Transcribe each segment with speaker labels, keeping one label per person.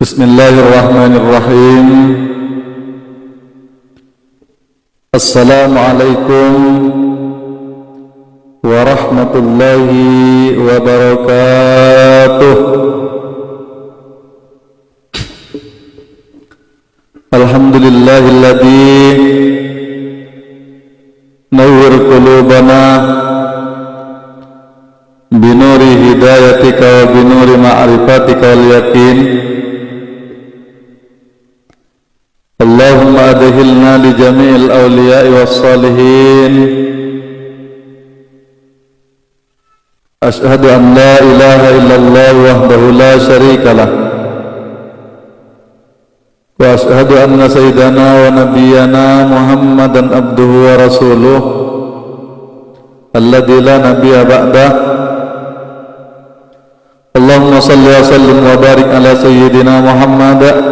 Speaker 1: Bismillahirrahmanirrahim. Assalamualaikum warahmatullahi wabarakatuh. Alhamdulillahilladzi nawwir qulubana binuri hidayatika wa binuri ma'rifatika wal yaqin. Allahumma adkhilna li jami'il awliya'i was salihin. Ashhadu an la ilaha illallah wahdahu la syarika lah. Wa ashhadu anna sayyidana wa nabiyyana Muhammadan abduhu wa rasuluh alladzi la nabiyya ba'dah. Allahumma salli wa sallim wa barik ala sayyidina Muhammad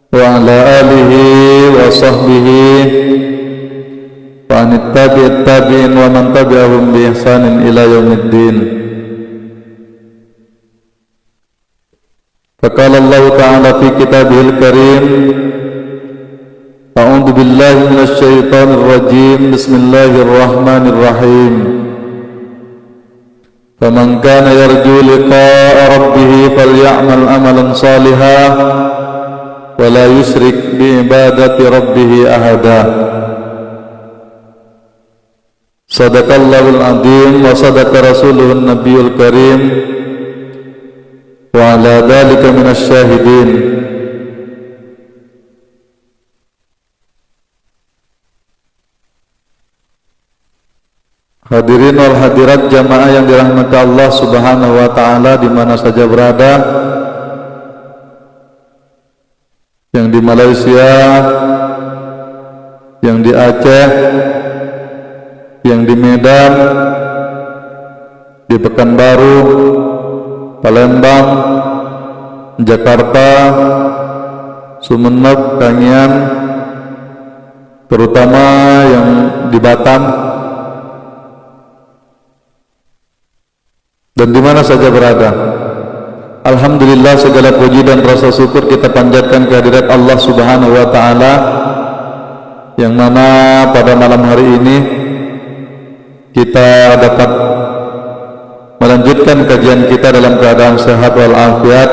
Speaker 1: wa ala alihi wa sahbihi wa anit tabi'it tabi'in wa man tabi'ahum bi ihsanin ila yaumiddin. Faqala Allah ta'ala fi kitabihil karim, a'udzu billahi minasy syaithanir rajim, bismillahirrahmanirrahim. Faman kana yarju liqa'a rabbih faly'amal amalan shalihan wa la yusyrik bi ibadati rabbih ahada. Sadaqallahul azim wa sadaqa rasuluhun nabiyul karim wa ala dzalika minasy syahidin. Hadirin wal hadirat jamaah yang dirahmati Allah Subhanahu wa taala di mana saja berada, yang di Malaysia, yang di Aceh, yang di Medan, di Pekanbaru, Palembang, Jakarta, Sumeneb, Kangian, terutama yang di Batam, dan di mana saja berada. Alhamdulillah, segala puji dan rasa syukur kita panjatkan kehadirat Allah Subhanahu wa taala, yang mana pada malam hari ini kita dapat melanjutkan kajian kita dalam keadaan sehat walafiat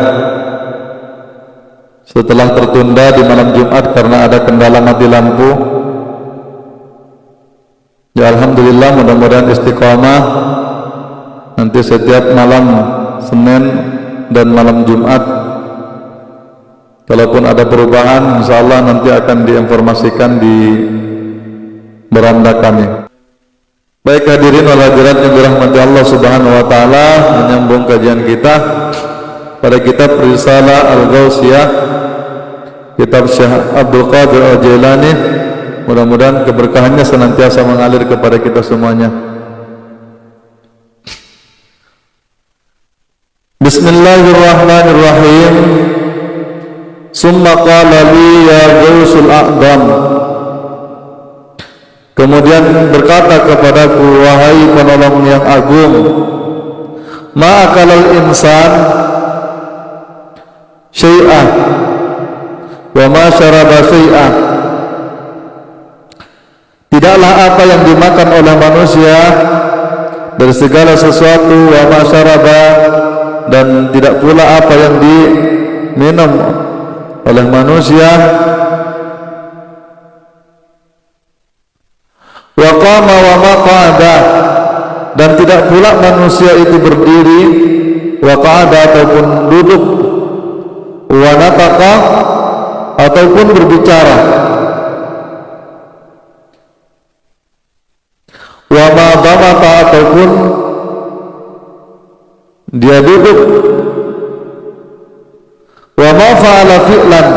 Speaker 1: setelah tertunda di malam Jumat karena ada kendala mati lampu. Ya alhamdulillah, mudah-mudahan istiqomah nanti setiap malam Senin dan malam Jumat. Kalaupun ada perubahan, insyaallah nanti akan diinformasikan di beranda kami. Baik hadirin wal hadirat yang dirahmati Allah Subhanahu wa taala, menyambung kajian kita pada kitab Risalah Al-Ghausiyah, kitab Syekh Abdul Qadir Al-Jailani. Mudah-mudahan keberkahannya senantiasa mengalir kepada kita semuanya. Bismillahirrahmanirrahim. Summa qala li ya Ghausul A'dham. Kemudian berkata kepadaku, wahai penolong yang agung, ma'akalal insan syai'ah wa ma syaraba syai'ah. Tidaklah apa yang dimakan oleh manusia dari segala sesuatu, wa ma syaraba, dan tidak pula apa yang diminum oleh manusia, wa qama wa ma qa'ada, dan tidak pula manusia itu berdiri, wa qa'ada ataupun duduk, wa nataqa ataupun berbicara, wa ma dhamata ataupun dia duduk, wa ma fa'ala fi'lan,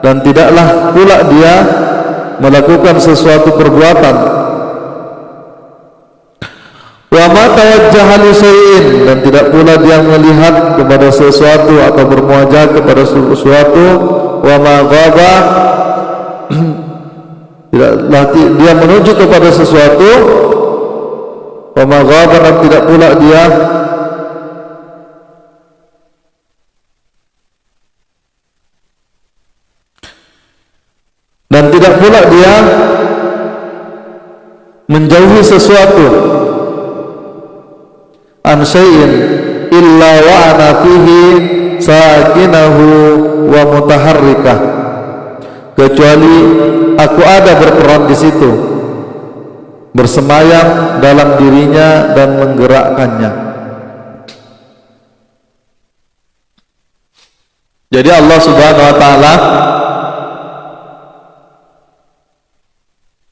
Speaker 1: dan tidaklah pula dia melakukan sesuatu perbuatan, wa ma tawajjaha li syai'in, dan tidak pula dia melihat kepada sesuatu atau bermuajah kepada sesuatu, wa ma ghaba, tidaklah dia menuju kepada sesuatu, wa ma ghaba, dan tidak pula dia tidak pula dia menjauhi sesuatu an syai'in illa wa ana fihi sakinahu wa mutaharrikah, kecuali aku ada berperan di situ, bersemayam dalam dirinya dan menggerakkannya. Jadi Allah Subhanahu wa taala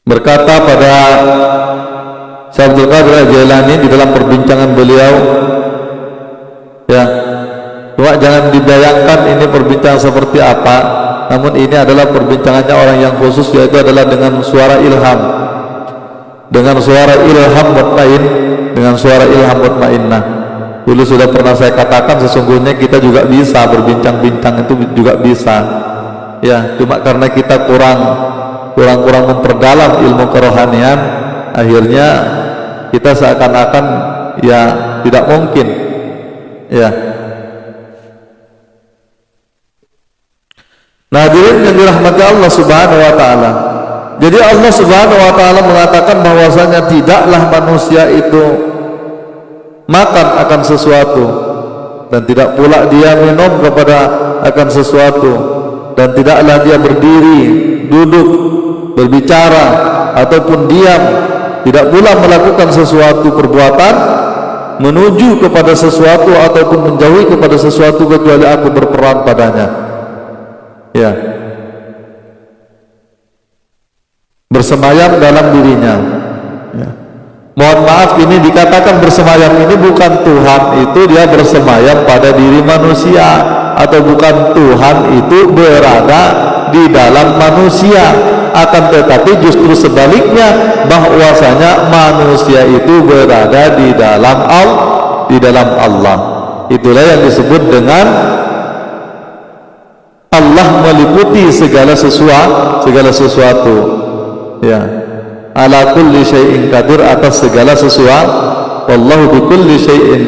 Speaker 1: berkata pada Syekh Abdul Qadir Al-Jailani di dalam perbincangan beliau, ya, cuma jangan dibayangkan ini perbincangan seperti apa, namun ini adalah perbincangannya orang yang khusus, yaitu adalah dengan suara ilham, dengan suara ilham mutmain, dengan suara ilham mutmainnah. Dulu sudah pernah saya katakan, sesungguhnya kita juga bisa berbincang-bincang, itu juga bisa, ya, cuma karena kita kurang memperdalam ilmu kerohanian, akhirnya kita seakan-akan ya tidak mungkin, ya. Nah, hadirin yang dirahmati Allah Subhanahu wa taala. Jadi Allah Subhanahu wa taala mengatakan bahwasanya tidaklah manusia itu makan akan sesuatu, dan tidak pula dia minum akan sesuatu, dan tidaklah dia berdiri, duduk, berbicara ataupun diam, tidak pula melakukan sesuatu perbuatan menuju kepada sesuatu ataupun menjauhi kepada sesuatu kecuali aku berperan padanya, ya, bersemayam dalam dirinya, ya. Mohon maaf, ini dikatakan bersemayam ini bukan Tuhan itu dia bersemayam pada diri manusia, atau bukan Tuhan itu berada di dalam manusia, akan tetapi justru sebaliknya, bahwasanya manusia itu berada di dalam Allah. Itulah yang disebut dengan Allah meliputi segala sesuatu, ya. Ala kulli syai'in qadir, atas segala sesuatu, wallahu bikulli syai'in,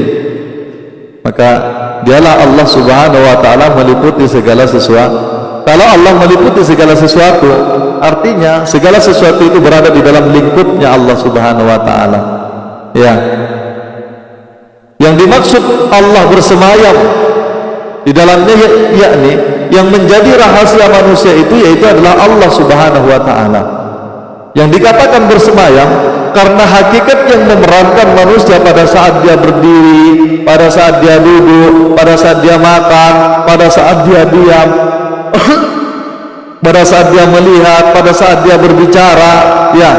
Speaker 1: maka dialah Allah Subhanahu wa taala meliputi segala sesuatu. Kalau Allah meliputi segala sesuatu, artinya segala sesuatu itu berada di dalam lingkupnya Allah Subhanahu wa taala, ya. Yang dimaksud Allah bersemayam di dalamnya, yakni yang menjadi rahasia manusia itu yaitu adalah Allah Subhanahu wa taala. Yang dikatakan bersemayam karena hakikat yang memerankan manusia pada saat dia berdiri, pada saat dia duduk, pada saat dia makan, pada saat dia diam, pada saat dia melihat, pada saat dia berbicara, ya.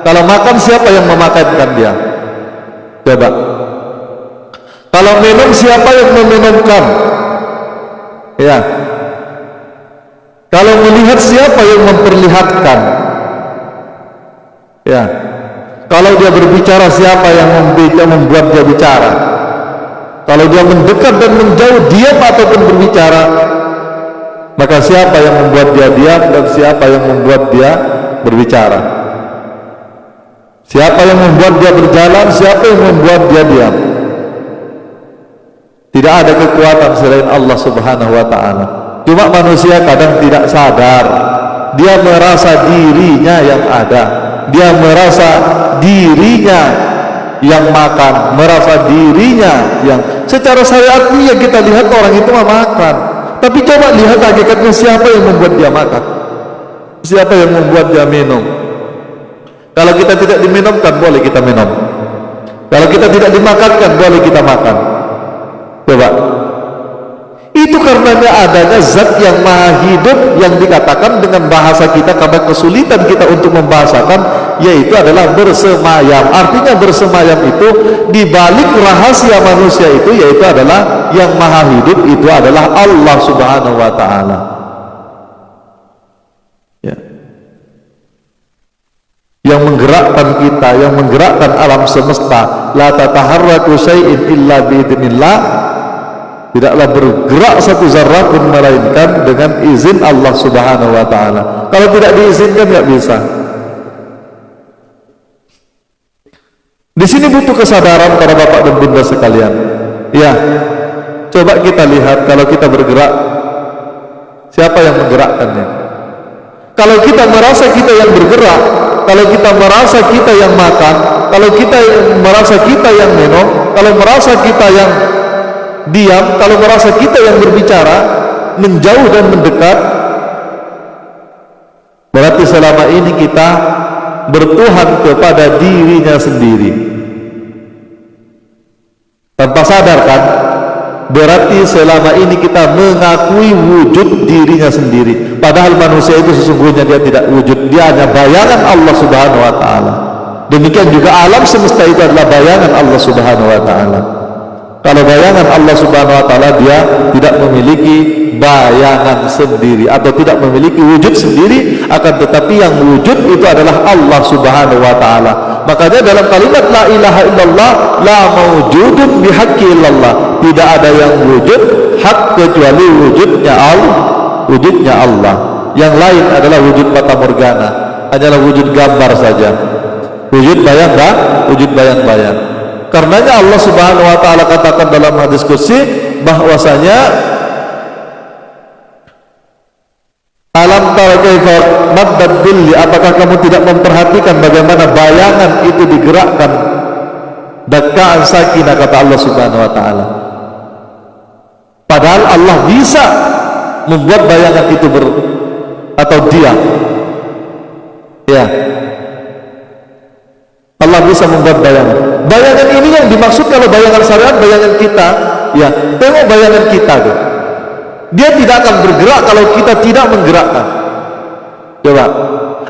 Speaker 1: Kalau makan, siapa yang memakankan dia? Coba. Kalau minum, siapa yang meminumkan? Ya. Kalau melihat, siapa yang memperlihatkan? Ya, kalau dia berbicara, siapa yang membuat dia bicara? Kalau dia mendekat dan menjauh, diam ataupun berbicara, maka siapa yang membuat dia diam dan siapa yang membuat dia berbicara? Siapa yang membuat dia berjalan, siapa yang membuat dia diam? Tidak ada kekuatan selain Allah Subhanahu wa taala. Cuma manusia kadang tidak sadar, dia merasa dirinya yang ada, dia merasa dirinya yang makan, merasa dirinya yang secara syariatnya kita lihat orang itu makan, tapi coba lihat hakikatnya, siapa yang membuat dia makan, siapa yang membuat dia minum. Kalau kita tidak diminumkan, boleh kita minum. Kalau kita tidak dimakankan, boleh kita makan. Coba, itu karenanya adanya zat yang maha hidup, yang dikatakan dengan bahasa kita karena kesulitan kita untuk membahasakan, yaitu adalah bersemayam. Artinya bersemayam itu dibalik rahasia manusia itu, yaitu adalah yang maha hidup itu adalah Allah Subhanahu wa taala, ya. Yang menggerakkan kita, yang menggerakkan alam semesta. La tataharraku syai'in illa biidznillah, tidaklah bergerak satu zarrah pun melainkan dengan izin Allah Subhanahu wa taala. Kalau tidak diizinkan, nggak bisa. Di sini butuh kesadaran para bapak dan bunda sekalian. Ya, coba kita lihat, kalau kita bergerak, siapa yang menggerakkannya? Kalau kita merasa kita yang bergerak, kalau kita merasa kita yang makan, kalau kita merasa kita yang minum, kalau merasa kita yang diam, kalau merasa kita yang berbicara, menjauh dan mendekat, berarti selama ini kita bertuhan kepada dirinya sendiri. Tanpa sadar kan? Berarti selama ini kita mengakui wujud dirinya sendiri, padahal manusia itu sesungguhnya dia tidak wujud, dia hanya bayangan Allah Subhanahu wa ta'ala. Demikian juga alam semesta itu adalah bayangan Allah Subhanahu wa ta'ala. Kalau bayangan Allah Subhanahu wa ta'ala, dia tidak memiliki bayangan sendiri atau tidak memiliki wujud sendiri, akan tetapi yang wujud itu adalah Allah Subhanahu wa ta'ala. Makanya dalam kalimat la ilaha illallah, la mawjudun bihaqqi illallah, tidak ada yang wujud hak kecuali wujudnya Allah. Yang lain adalah wujud fata morgana, hanyalah wujud gambar saja, wujud bayang-bayang. Karenanya Allah Subhanahu wa ta'ala katakan dalam hadis qudsi bahwasanya alam tara kaifa maddad dhilli, apakah kamu tidak memperhatikan bagaimana bayangan itu digerakkan dakkaan sakinah, kata Allah Subhanahu wa ta'ala. Padahal Allah bisa membuat bayangan itu atau diam. Ya, Allah bisa membuat bayangan. Bayangan ini yang dimaksud kalau bayangan syariat, bayangan kita. Ya, tengok bayangan kita tuh. Dia tidak akan bergerak kalau kita tidak menggerakkan. Coba.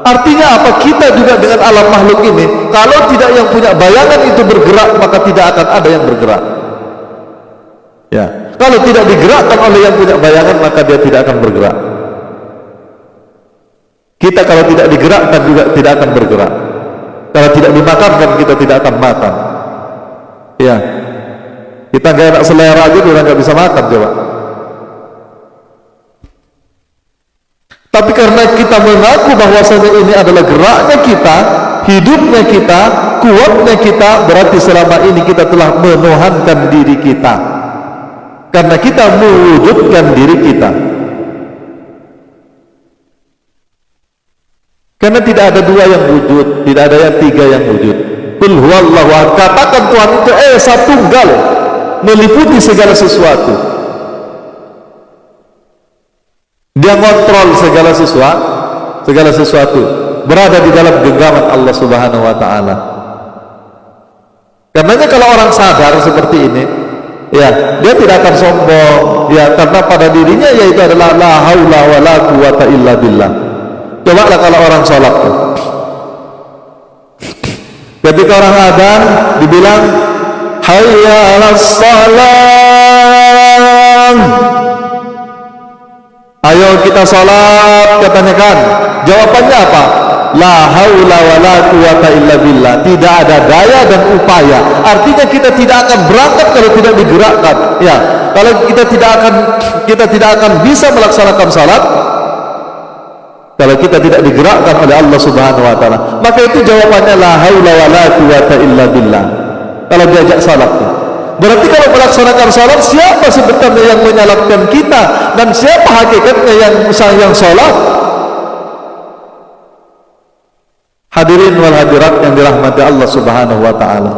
Speaker 1: Artinya apa? Kita juga dengan alam makhluk ini, kalau tidak yang punya bayangan itu bergerak, maka tidak akan ada yang bergerak. Ya. Kalau tidak digerakkan oleh yang punya bayangan, maka dia tidak akan bergerak. Kita kalau tidak digerakkan juga tidak akan bergerak. Kalau tidak dimakankan, kita tidak akan makan. Ya. Kita nggak enak selera aja, kita nggak bisa makan, coba. Tapi karena kita mengaku bahwasanya ini adalah geraknya kita, hidupnya kita, kuatnya kita, berarti selama ini kita telah menuhankan diri kita. Karena kita mewujudkan diri kita. Karena tidak ada dua yang wujud, tidak ada yang tiga yang wujud. Qul huwallahu ahad, katakan Tuhan itu Esa Tunggal, meliputi segala sesuatu. Dia kontrol segala sesuatu, berada di dalam genggaman Allah Subhanahu wa ta'ala. Karenanya kalau orang sadar seperti ini, ya, dia tidak akan sombong, ya, karena pada dirinya yaitu adalah la haula wala quwata illa billah. Coba lah kalau orang sholat tuh, ketika orang adzan dibilang hayya 'alas shalah, ayo kita sholat, katanya kan, jawabannya apa? La haula wala quwata illa billah, tidak ada daya dan upaya. Artinya kita tidak akan berangkat kalau tidak digerakkan. Ya, kalau kita tidak akan bisa melaksanakan salat kalau kita tidak digerakkan oleh Allah Subhanahu wa ta'ala. Maka itu jawabannya la haula wala quwata illa billah. Kalau diajak salat, berarti kalau melaksanakan salat, siapa sebenarnya yang menyalakan kita dan siapa hakikatnya yang salat? Hadirin wal hadirat yang dirahmati Allah Subhanahu wa ta'ala.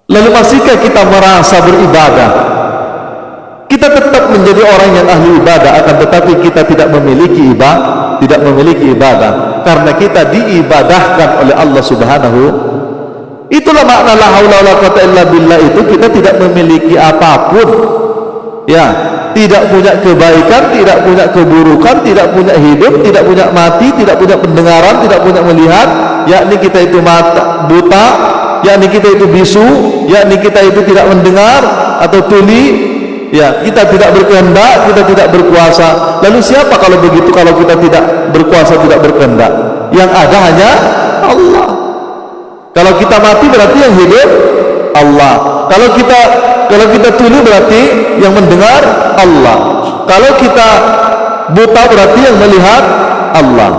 Speaker 1: Lalu masihkah kita merasa beribadah? Kita tetap menjadi orang yang ahli ibadah, akan tetapi kita tidak memiliki ibadah karena kita diibadahkan oleh Allah Subhanahu. Itulah makna la haula wala quwata illa billah, itu kita tidak memiliki apapun. Ya, tidak punya kebaikan, tidak punya keburukan, tidak punya hidup, tidak punya mati, tidak punya pendengaran, tidak punya melihat, yakni kita itu mata buta, yakni kita itu bisu, yakni kita itu tidak mendengar atau tuli. Ya, kita tidak berkehendak, kita tidak berkuasa. Lalu siapa kalau begitu, kalau kita tidak berkuasa, tidak berkehendak? Yang ada hanya Allah. Kalau kita mati berarti yang hidup Allah. Kalau kita tuli berarti yang mendengar Allah. Kalau kita buta berarti yang melihat Allah.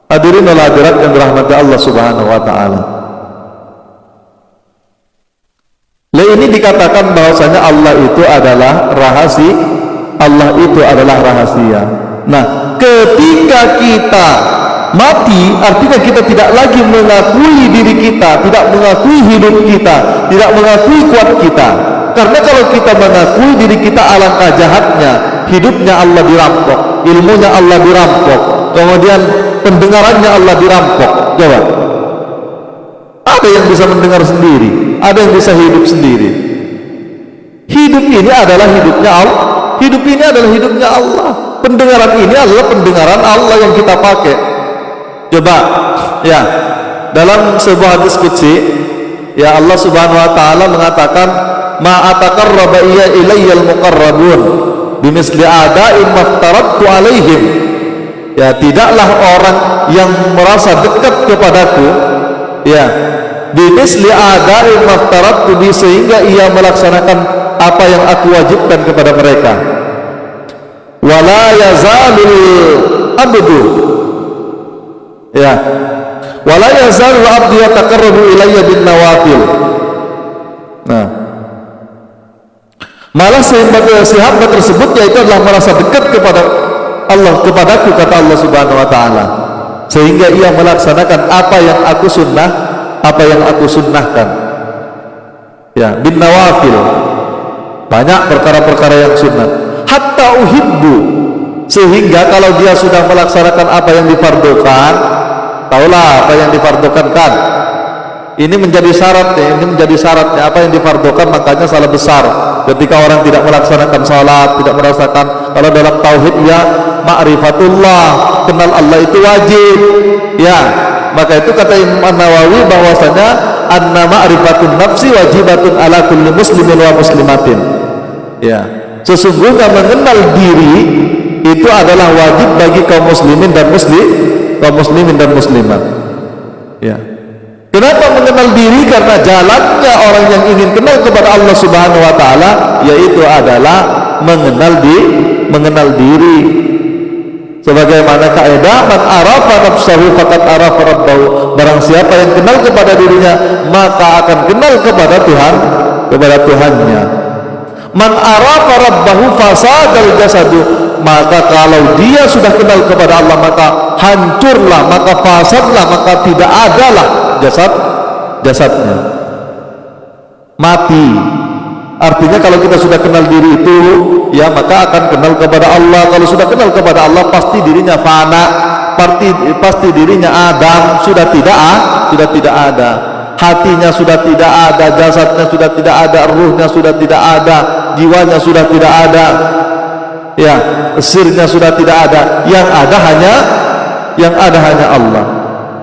Speaker 1: Hadirin wal hadirat yang dirahmati Allah Subhanahu wa ta'ala. Ini dikatakan bahwasanya Allah itu adalah rahasia. Allah itu adalah rahasia. Nah, ketika kita mati, artinya kita tidak lagi mengakui diri kita, tidak mengakui hidup kita, tidak mengakui kuat kita. Karena kalau kita mengakui diri kita, alangkah jahatnya. Hidupnya Allah dirampok, ilmunya Allah dirampok, kemudian pendengarannya Allah dirampok. Coba, ada yang bisa mendengar sendiri, ada yang bisa hidup sendiri. Hidup ini adalah hidupnya Allah, hidup ini adalah hidupnya Allah, pendengaran ini adalah pendengaran Allah yang kita pakai. Coba ya, dalam sebuah hadis qudsi ya, Allah Subhanahu wa taala mengatakan, ma ataqarraba ilayyal muqarrabun bimisli a'da'in maftaradtu alaihim. Ya, tidaklah orang yang merasa dekat kepadaku ya, bimisli a'da'in maftaradtu bi, sehingga ia melaksanakan apa yang aku wajibkan kepada mereka. Wala yazalul abdu ya, wala yazalul abdu yataqarrabu ilayya bin nawafil. Nah, malah sahabat tersebut yaitu adalah merasa dekat kepada Allah, kepadaku, kata Allah Subhanahu wa taala, sehingga ia melaksanakan apa yang aku sunnahkan ya, bin nawafil, banyak perkara-perkara yang sunnah. Hatta uhibbu, sehingga kalau dia sudah melaksanakan apa yang difardukan, taulah apa yang difardukan kan, ini menjadi syaratnya, apa yang difardukan. Makanya salah besar ketika orang tidak melaksanakan salat, tidak merasakan. Kalau dalam tauhid ya, ma'rifatullah, kenal Allah itu wajib ya. Maka itu kata Imam Nawawi bahwasanya anna ma'rifatun nafsi wajibatun ala kulli muslimin wa muslimatin ya, sesungguhnya mengenal diri itu adalah wajib bagi kaum muslimin dan muslimat ya. Kenapa mengenal diri? Karena jalannya orang yang ingin kenal kepada Allah Subhanahu wa taala yaitu adalah mengenal diri. Sebagaimana kaidah, man arafa nafsahu faqad arafa rabbahu, barang siapa yang kenal kepada dirinya maka akan kenal kepada Tuhannya. Man arafa rabbahu fasadal jasadu, maka kalau dia sudah kenal kepada Allah maka hancurlah, maka fasadlah, maka tidak adalah jasadnya, mati. Artinya kalau kita sudah kenal diri itu ya, maka akan kenal kepada Allah. Kalau sudah kenal kepada Allah pasti dirinya fana, pasti dirinya adam, sudah tidak ada. Hatinya sudah tidak ada, jasadnya sudah tidak ada, ruhnya sudah tidak ada, jiwanya sudah tidak ada ya, sirnya sudah tidak ada. Yang ada hanya Allah.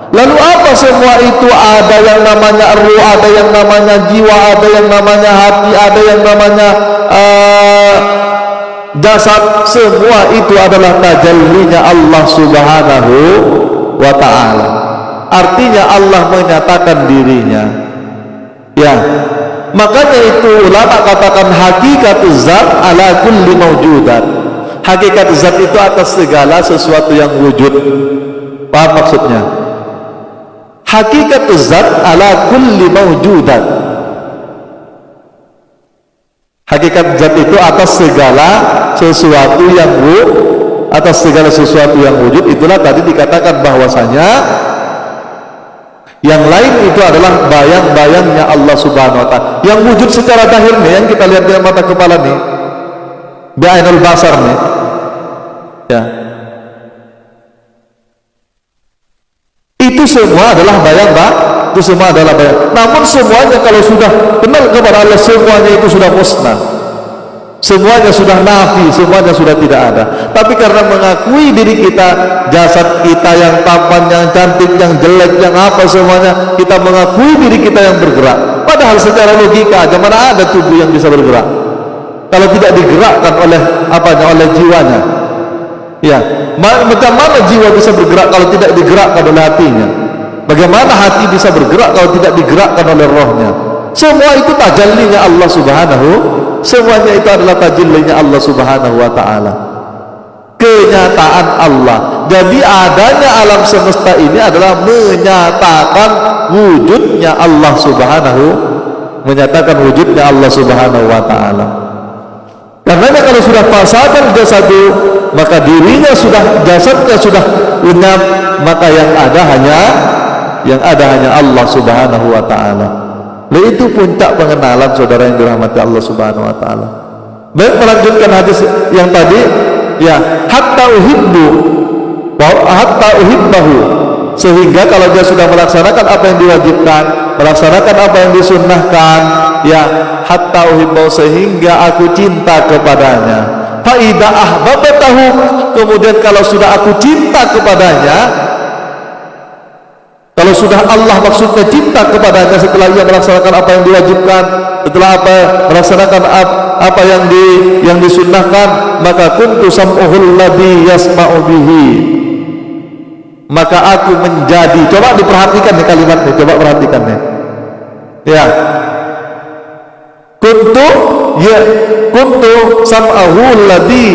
Speaker 1: Lalu apa semua itu? Ada yang namanya ruh, ada yang namanya jiwa, ada yang namanya hati, ada yang namanya jasad. Semua itu adalah tajallinya Allah Subhanahu wa ta'ala. Artinya Allah menyatakan dirinya ya. Makanya itu ulama katakan hakikatuz zat ala kulli mawjudat. Hakikat zat itu atas segala sesuatu yang wujud. Paham maksudnya? Hakikat zat ala kulli mawjudat. Hakikat zat itu atas segala sesuatu yang wujud. Itulah tadi dikatakan bahwasanya yang lain itu adalah bayang-bayangnya Allah Subhanahu wa ta'ala. Yang wujud secara zahir nih, yang kita lihat dengan mata kepala nih, bi'ainul basar nih ya, itu semua adalah bayang. Namun semuanya kalau sudah kenal kepada Allah, semuanya itu sudah musnah, semuanya sudah nafi, semuanya sudah tidak ada. Tapi karena mengakui diri kita, jasad kita yang tampan, yang cantik, yang jelek, yang apa, semuanya kita mengakui diri kita yang bergerak. Padahal secara logika aja mana ada tubuh yang bisa bergerak kalau tidak digerakkan oleh oleh jiwanya ya. Macam mana jiwa bisa bergerak kalau tidak digerakkan oleh hatinya? Bagaimana hati bisa bergerak kalau tidak digerakkan oleh rohnya? Semua itu tajallinya Allah Subhanahu, semuanya itu adalah tajallinya Allah Subhanahu wa ta'ala, kenyataan Allah. Jadi adanya alam semesta ini adalah menyatakan wujudnya Allah Subhanahu wa ta'ala. Karena kalau sudah fasadal jasadu, maka dirinya sudah, jasadnya sudah lenyap, maka yang ada hanya Allah Subhanahu wa taala. Nah, itu puncak pengenalan saudara yang dirahmati Allah Subhanahu wa taala. Baik, melanjutkan hadis yang tadi, ya, hatta uhibbahu, sehingga kalau dia sudah melaksanakan apa yang diwajibkan, melaksanakan apa yang disunnahkan, ya, hatta uhibbahu, sehingga aku cinta kepadanya. Fa idza ahbabtahu, kemudian kalau sudah aku cinta kepadanya, kalau sudah Allah maksudnya cinta kepadanya setelah ia melaksanakan apa yang diwajibkan, setelah melaksanakan apa yang disunnahkan, maka kuntu sam'uhul ladzi yasma'u bihi, maka aku menjadi, coba diperhatikan nih kalimatnya, coba perhatikan nih, ya, kuntu sam'uhul ladzi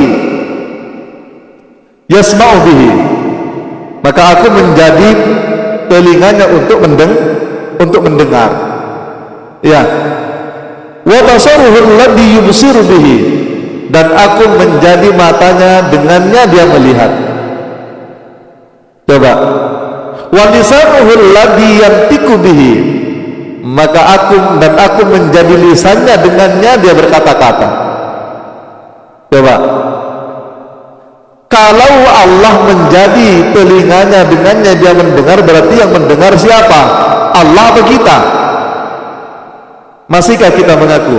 Speaker 1: yasma'u bihi, maka aku menjadi telinganya untuk mendengar, ya, wa basaruhul ladzi yubsiru bihi, dan aku menjadi matanya, dengannya dia melihat. Coba, wa lisanuhul ladzi yantiqu bihi, maka aku menjadi lisannya, dengannya dia berkata-kata. Coba, kalau Allah menjadi telinganya, dengannya dia mendengar, berarti yang mendengar siapa? Allah atau kita? Masihkah kita mengaku?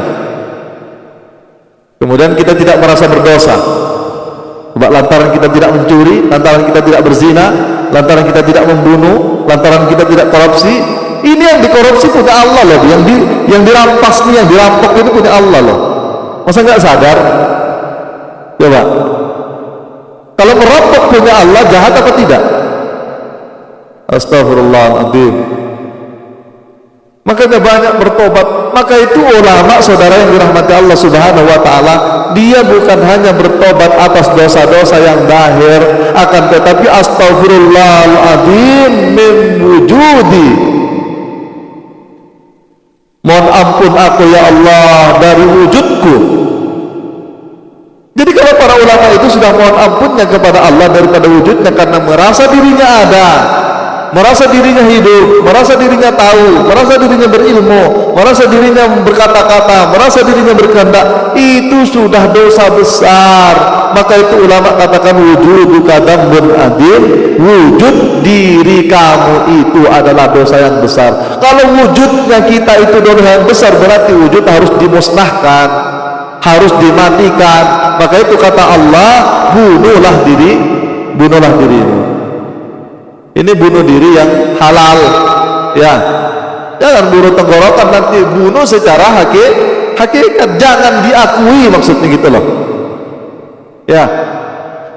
Speaker 1: Kemudian kita tidak merasa berdosa, lantaran kita tidak mencuri, lantaran kita tidak berzina, lantaran kita tidak membunuh, lantaran kita tidak korupsi. Ini yang dikorupsi punya Allah loh, yang dirampas nih, yang dirampok itu punya Allah loh. Masa nggak sadar? Coba, kalau merampok punya Allah, jahat apa tidak? Astagfirullahaladzim. Makanya banyak bertobat. Maka itu ulama saudara yang dirahmati Allah Subhanahu wa taala, dia bukan hanya bertobat atas dosa-dosa yang zahir, akan tetapi astagfirullahaladzim min wujudi, mohon ampun aku ya Allah dari wujudku. Jadi kalau para ulama itu sudah mohon ampunnya kepada Allah daripada wujudnya, karena merasa dirinya ada, merasa dirinya hidup, merasa dirinya tahu, merasa dirinya berilmu, merasa dirinya berkata-kata, merasa dirinya berkehendak, itu sudah dosa besar. Maka itu ulama katakan wujuduka dzambun adzim, wujud diri kamu itu adalah dosa yang besar. Kalau wujudnya kita itu dosa yang besar, berarti wujud harus dimusnahkan, harus dimatikan. Maka itu kata Allah, bunuhlah dirimu. Ini bunuh diri yang halal, ya, jangan bunuh tenggorokan, nanti bunuh secara hakikat, jangan diakui, maksudnya gitu loh, ya,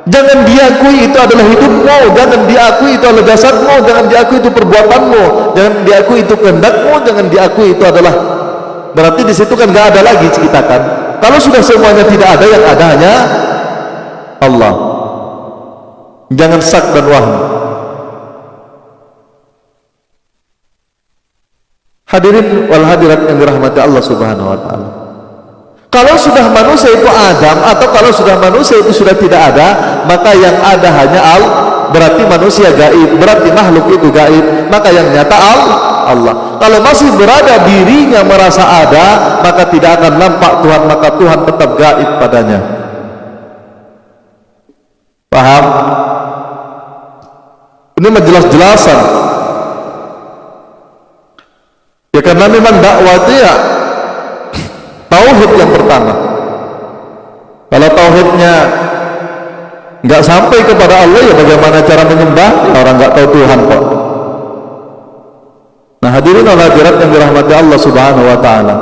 Speaker 1: jangan diakui itu adalah hidupmu, jangan diakui itu adalah jasadmu, jangan diakui itu perbuatanmu, jangan diakui itu kehendakmu, jangan diakui itu adalah, berarti di situ kan nggak ada lagi kita kan. Kalau sudah semuanya tidak ada, yang ada hanya Allah. Jangan syak dan wahm. Hadirin wal hadirat yang dirahmati Allah Subhanahu wa taala. Kalau sudah manusia itu Adam, atau kalau sudah manusia itu sudah tidak ada, maka yang ada hanya berarti manusia gaib, berarti makhluk itu gaib, maka yang nyata Allah. Kalau masih berada dirinya merasa ada, maka tidak akan nampak Tuhan, maka Tuhan tetap gaib padanya. Paham? Ini menjelas-jelasan. Ya, karena memang dakwah itu ya tauhid yang pertama. Kalau tauhidnya nggak sampai kepada Allah, ya bagaimana cara menyembah? Orang nggak tahu Tuhan kok. Nah, hadirin wal hadirat yang dirahmati Allah Subhanahu wa taala,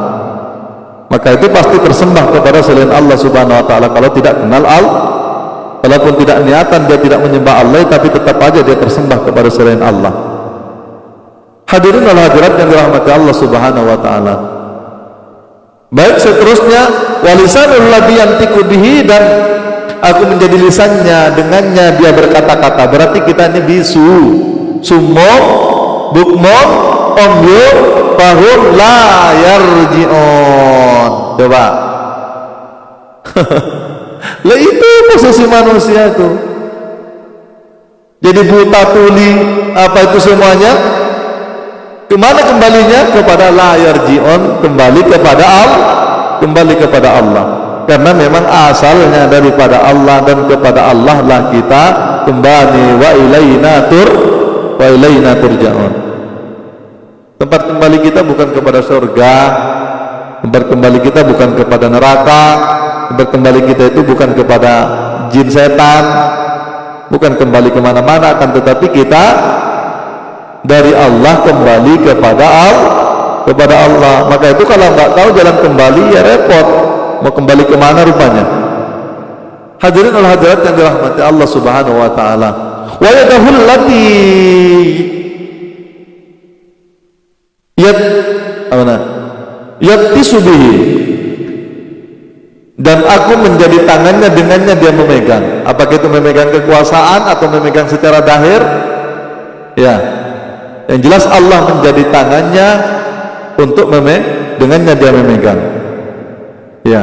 Speaker 1: maka itu pasti tersembah kepada selain Allah Subhanahu wa taala. Kalau tidak kenal Allah, walaupun tidak niatan dia tidak menyembah Allah, tapi tetap aja dia tersembah kepada selain Allah. Hadirin wal hadirat yang dirahmati Allah Subhanahu wa taala. Baik, seterusnya walisanul ladzi yantiqu bihi, dan aku menjadi lisannya, dengannya dia berkata-kata. Berarti kita ini bisu, summo, bukmo, omyo, fahum la yarji'un. Coba Lah itu posisi manusia itu. Jadi buta tuli apa itu semuanya kemana kembalinya? Kepada la yarji'un, kembali kepada Allah. Karena memang asalnya daripada Allah dan kepada Allah lah kita kembali. Wa ilaina turja'un. Tempat kembali kita bukan kepada surga, tempat kembali kita bukan kepada neraka, tempat kembali kita itu bukan kepada jin setan, bukan kembali kemana-mana, akan tetapi kita dari Allah kembali kepada Allah. Maka itu kalau nggak tahu jalan kembali ya repot, mau kembali kemana rupanya. Hadirin wal hadirat yang dirahmati Allah Subhanahu wa taala. Wa yadahul lati yattisu bihi, dan aku menjadi tangannya, dengannya dia memegang. Apakah itu memegang kekuasaan atau memegang secara dahir? Ya, yang jelas Allah menjadi tangannya untuk dengannya dia memegang. Ya,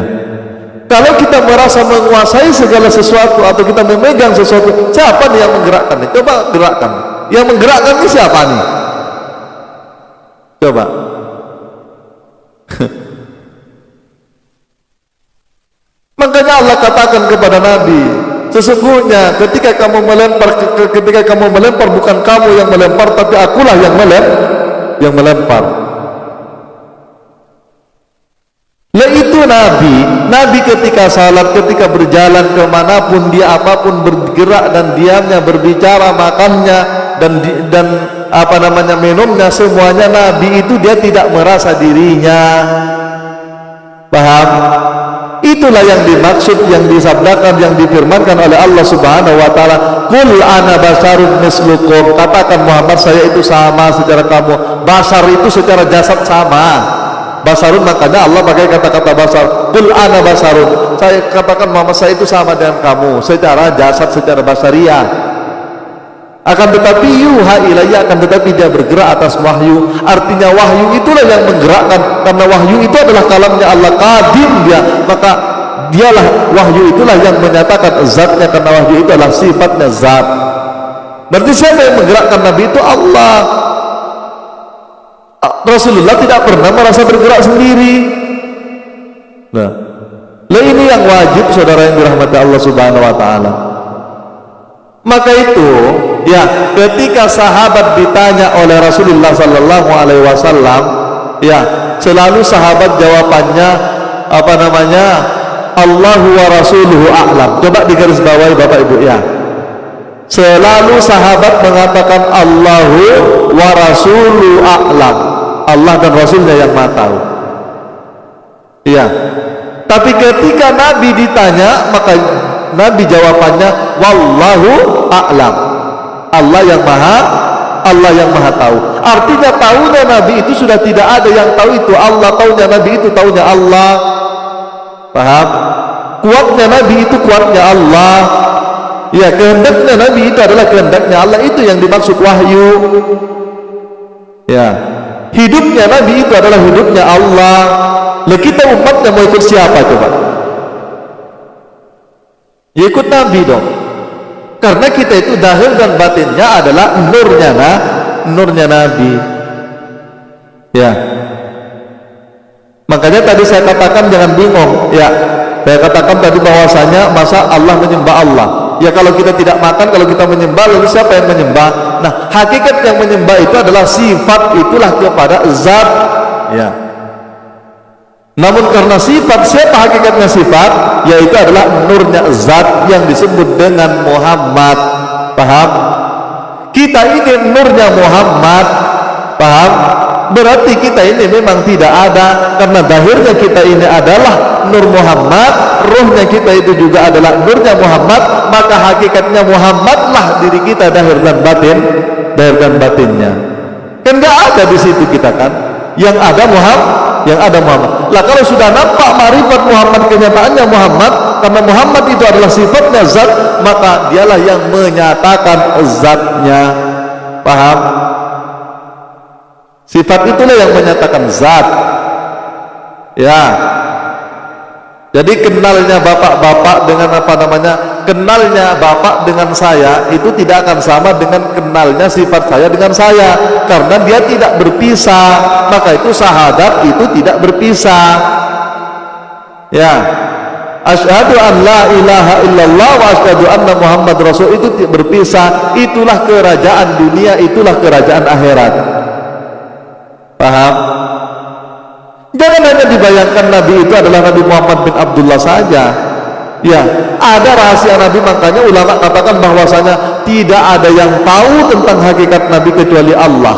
Speaker 1: kalau kita merasa menguasai segala sesuatu atau kita memegang sesuatu, siapa nih yang menggerakkan? Coba gerakkan. Yang menggerakkan ini siapa nih? Coba. Makanya Allah katakan kepada Nabi, sesungguhnya ketika kamu melempar bukan kamu yang melempar, tapi akulah yang melempar. Lah itu Nabi ketika salat, ketika berjalan kemanapun dia, apapun bergerak dan diamnya, berbicara, makannya dan minumnya, semuanya Nabi itu dia tidak merasa dirinya. Paham? Itulah yang dimaksud, yang disabdakan, yang difirmankan oleh Allah Subhanahu wa taala, "Qul ana basarun mislukum." Katakan Muhammad, saya itu sama secara kamu. Basar itu secara jasad sama. Basarun, makanya Allah pakai kata-kata basar. Qul ana basarun. Saya katakan Muhammad, saya itu sama dengan kamu secara jasad, secara basariah. Akan tetapi yuha ilayya, akan tetapi dia bergerak atas wahyu. Artinya wahyu itulah yang menggerakkan, karena wahyu itu adalah kalamnya Allah, qadim dia, maka dialah wahyu itulah yang menyatakan zatnya, karena wahyu itu adalah sifatnya zat. Berarti siapa yang menggerakkan Nabi itu? Allah. Rasulullah tidak pernah merasa bergerak sendiri. Nah ini yang wajib saudara yang dirahmati Allah Subhanahu wa taala. Maka itu ya, ketika sahabat ditanya oleh Rasulullah sallallahu alaihi wasallam, ya, selalu sahabat jawabannya Allahu wa rasuluhu a'lam. Coba digarisbawahi Bapak Ibu ya. Selalu sahabat mengatakan Allahu wa rasuluhu a'lam. Allah dan Rasulnya yang Maha tahu. Iya. Tapi ketika Nabi ditanya, maka Nabi jawabannya wallahu a'lam. Allah yang maha tahu. Artinya tahunya Nabi itu sudah tidak ada yang tahu itu Allah, tahunya Nabi itu tahunya Allah. Paham? Kuatnya Nabi itu kuatnya Allah. Ya, kehendaknya Nabi itu adalah kehendaknya Allah, itu yang dimaksud wahyu. Ya, hidupnya Nabi itu adalah hidupnya Allah. Lah kita umatnya mau ikut siapa coba? Ya ikut Nabi dong. Karena kita itu dahil dan batinnya adalah nurnya Nabi. Ya. Makanya tadi saya katakan jangan bingung. Ya, saya katakan tadi bahwasanya masa Allah menyembah Allah. Ya kalau kita tidak makan, kalau kita menyembah, lalu siapa yang menyembah? Nah, hakikat yang menyembah itu adalah sifat, itulah kepada zat. Ya. Namun karena sifat, siapa hakikatnya sifat? Yaitu adalah nurnya zat yang disebut dengan Muhammad. Paham? Kita ini nurnya Muhammad. Paham? Berarti kita ini memang tidak ada, karena dahirnya kita ini adalah nur Muhammad, ruhnya kita itu juga adalah nurnya Muhammad, maka hakikatnya Muhammadlah diri kita, dahir dan batinnya. Kan nggak ada di situ kita kan, yang ada Muhammad. Lah kalau sudah nampak marifat Muhammad, kenyataannya Muhammad, karena Muhammad itu adalah sifatnya zat, maka dialah yang menyatakan zatnya. Paham? Sifat itulah yang menyatakan zat. Ya. Jadi kenalnya bapak-bapak dengan apa namanya, kenalnya bapak dengan saya itu tidak akan sama dengan kenalnya sifat saya dengan saya, karena dia tidak berpisah. Maka itu sahadat itu tidak berpisah. Ya, asyhadu an la ilaha illallah wa asyhadu anna Muhammad Rasul itu tidak berpisah. Itulah kerajaan dunia, itulah kerajaan akhirat. Paham? Jangan hanya dibayangkan Nabi itu adalah Nabi Muhammad bin Abdullah saja. Ya, ada rahasia Nabi, makanya ulama katakan bahwasanya tidak ada yang tahu tentang hakikat Nabi kecuali Allah,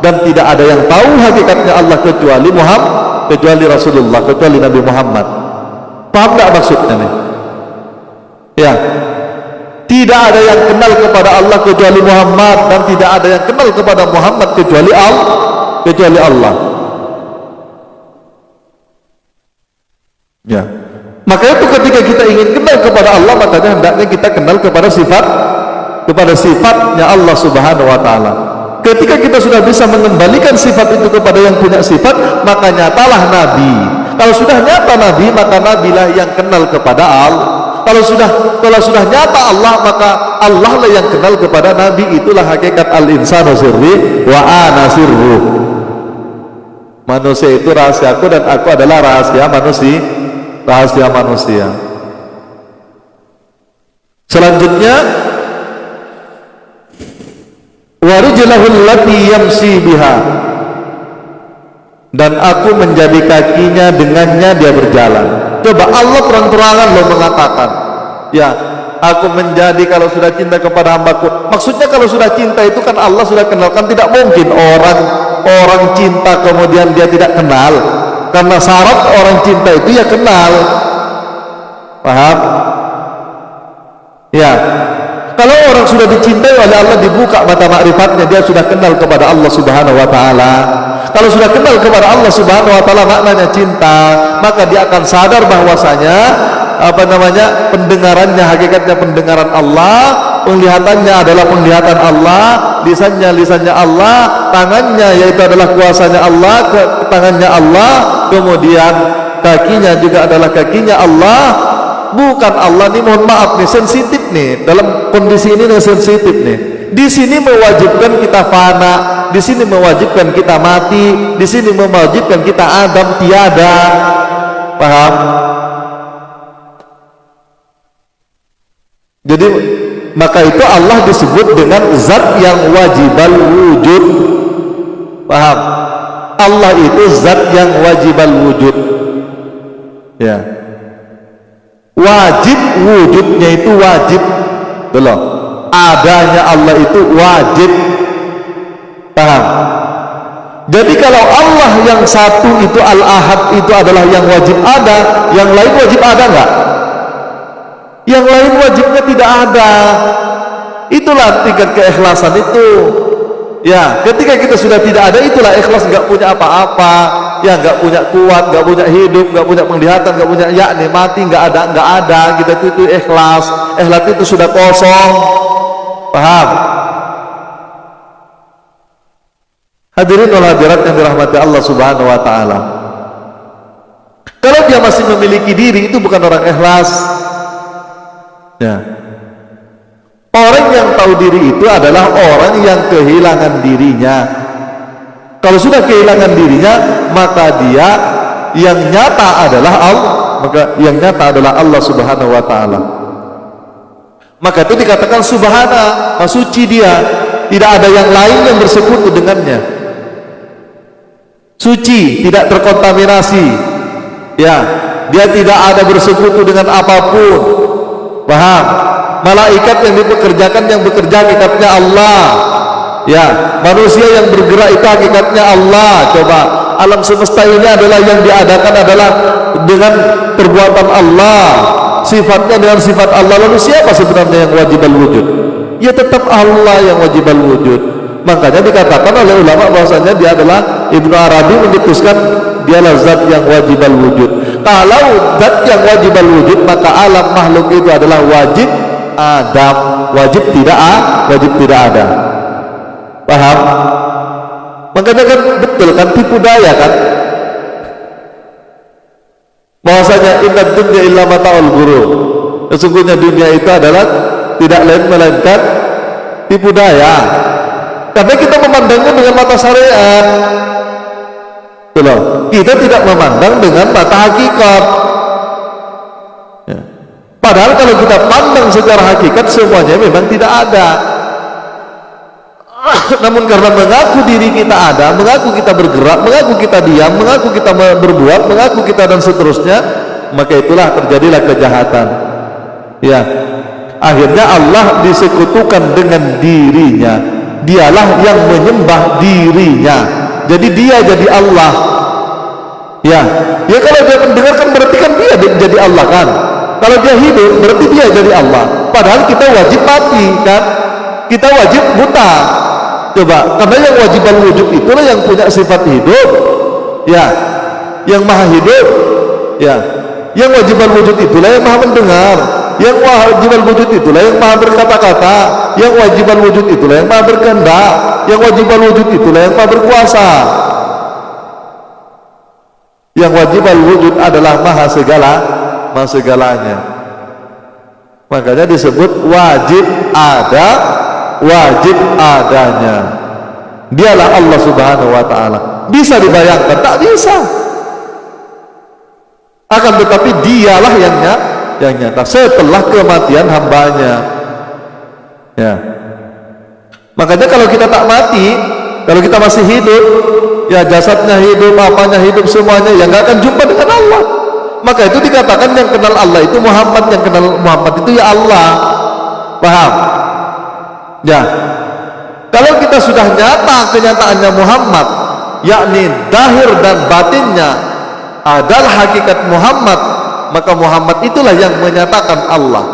Speaker 1: dan tidak ada yang tahu hakikatnya Allah kecuali Muhammad, kecuali Rasulullah, kecuali Nabi Muhammad. Paham nggak maksudnya nih? Ya, tidak ada yang kenal kepada Allah kecuali Muhammad, dan tidak ada yang kenal kepada Muhammad kecuali Allah. Ya, maka itu ketika kita ingin kenal kepada Allah, makanya hendaknya kita kenal kepada sifatnya Allah Subhanahu wa Ta'ala. Ketika kita sudah bisa mengembalikan sifat itu kepada yang punya sifat, maka nyatalah Nabi. Kalau sudah nyata Nabi, maka Nabilah yang kenal kepada Allah. Kalau sudah nyata Allah, maka Allah lah yang kenal kepada Nabi. Itulah hakikat al-insanu sirri wa ana sirru. Manusia itu rahasiaku dan aku adalah rahasia manusia. Selanjutnya, warijlahul lati yamsi biha, dan aku menjadi kakinya, dengannya dia berjalan. Coba Allah terang-terangan loh mengatakan, ya, aku menjadi, kalau sudah cinta kepada hambaku. Maksudnya kalau sudah cinta itu kan Allah sudah kenalkan. Tidak mungkin orang cinta kemudian dia tidak kenal, karena syarat orang cinta itu ya kenal. Paham? Ya, kalau orang sudah dicintai oleh Allah, dibuka mata makrifatnya, dia sudah kenal kepada Allah Subhanahu wa Ta'ala. Kalau sudah kenal kepada Allah Subhanahu wa Ta'ala, maknanya cinta, maka dia akan sadar bahwasanya pendengarannya, hakikatnya pendengaran Allah, penglihatannya adalah penglihatan Allah, lisannya Allah, tangannya yaitu adalah kuasanya Allah, tangannya Allah, kemudian kakinya juga adalah kakinya Allah. Bukan Allah nih, mohon maaf nih, sensitif nih, dalam kondisi ini nih sensitif nih. Di sini mewajibkan kita fana, di sini mewajibkan kita mati, di sini mewajibkan kita adam tiada. Paham? Jadi maka itu Allah disebut dengan zat yang wajibal wujud. Paham? Allah itu zat yang wajibal wujud. Ya, wajib, wujudnya itu wajib. Belum, adanya Allah itu wajib. Paham? Jadi kalau Allah yang satu itu al-ahad itu adalah yang wajib ada, yang lain wajib ada enggak? Yang lain wajibnya tidak ada. Itulah tingkat keikhlasan itu. Ya, ketika kita sudah tidak ada, itulah ikhlas. Nggak punya apa-apa, ya, nggak punya kuat, nggak punya hidup, nggak punya penglihatan, nggak punya yakni, mati, nggak ada. Kita itu ikhlas. Ikhlas itu sudah kosong. Paham? Hadirin wal hadirat yang dirahmati Allah Subhanahu wa Ta'ala, kalau dia masih memiliki diri, itu bukan orang ikhlas. Ya, orang yang tahu diri itu adalah orang yang kehilangan dirinya. Kalau sudah kehilangan dirinya, maka dia yang nyata adalah Allah, maka yang nyata adalah Allah Subhanahu wa Ta'ala. Maka itu dikatakan subhana, suci dia, tidak ada yang lain yang bersekutu dengannya. Suci, tidak terkontaminasi. Ya, dia tidak ada bersekutu dengan apapun. Paham? Malaikat yang dipekerjakan, yang bekerja hakikatnya Allah. Ya, manusia yang bergerak itu hakikatnya Allah. Coba, alam semesta ini adalah yang diadakan adalah dengan perbuatan Allah, sifatnya dengan sifat Allah. Lalu siapa sebenarnya yang wajibal wujud? Ya tetap Allah yang wajibal wujud. Makanya dikatakan oleh ulama bahwasanya dia adalah, Ibnu Arabi mencetuskan dialah zat yang wajibal wujud. Kalau zat yang wajibal wujud, maka alam makhluk itu adalah wajib adam, wajib tidak ada. Paham? Makanya kan betul kan, tipu daya kan, bahwasanya bahwasanya innad dunya illa mata'ul ghurur. Sesungguhnya dunia itu adalah tidak lain melainkan tipu daya. Karena kita memandangnya dengan mata syariat. Kita tidak memandang dengan mata hakikat. Ya. Padahal kalau kita pandang secara hakikat semuanya memang tidak ada. Namun karena mengaku diri kita ada, mengaku kita bergerak, mengaku kita diam, mengaku kita berbuat, mengaku kita dan seterusnya, maka itulah terjadilah kejahatan. Ya, akhirnya Allah disekutukan dengan dirinya. Dialah yang menyembah dirinya. Jadi dia jadi Allah. Ya, ya kalau dia mendengarkan berarti kan dia jadi Allah kan. Kalau dia hidup berarti dia jadi Allah. Padahal kita wajib mati kan. Kita wajib buta. Coba, karena yang wajib al-wujud itulah yang punya sifat hidup. Ya, yang maha hidup. Ya, yang wajib al-wujud itulah yang maha mendengar. Yang wajib al-wujud itulah yang maha berkata-kata. Yang wajib al-wujud itulah yang maha berkehendak. Yang wajib al-wujud itulah yang maha berkuasa. Yang wajib al-wujud adalah maha segala, maha segalanya. Makanya disebut wajib ada, wajib adanya. Dialah Allah Subhanahu wa ta'ala. Bisa dibayangkan? Tak bisa. Akan tetapi dialah yang nyata setelah kematian hambanya. Ya. Makanya kalau kita tak mati, kalau kita masih hidup, ya jasadnya hidup, apanya hidup, semuanya, ya nggak akan jumpa dengan Allah. Maka itu dikatakan yang kenal Allah itu Muhammad, yang kenal Muhammad itu ya Allah. Paham? Ya. Kalau kita sudah nyata kenyataannya Muhammad, yakni zahir dan batinnya adalah hakikat Muhammad, maka Muhammad itulah yang menyatakan Allah.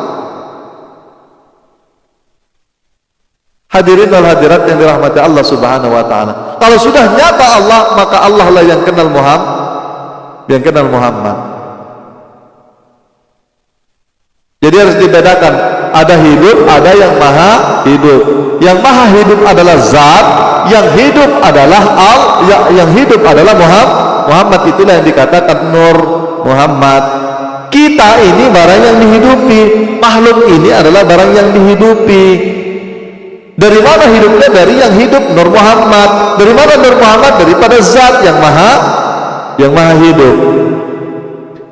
Speaker 1: Hadirin wal hadirat yang dirahmati Allah Subhanahu wa ta'ala. Kalau sudah nyata Allah, maka Allah lah yang kenal Muhammad. Jadi harus dibedakan, ada hidup, ada yang maha hidup. Yang maha hidup adalah zat, yang hidup adalah yang hidup adalah Muhammad. Itulah yang dikatakan Nur Muhammad. Kita ini barang yang dihidupi, makhluk ini adalah barang yang dihidupi. Dari mana hidupnya? Dari yang hidup, Nur Muhammad. Dari mana Nur Muhammad? Daripada zat yang maha hidup.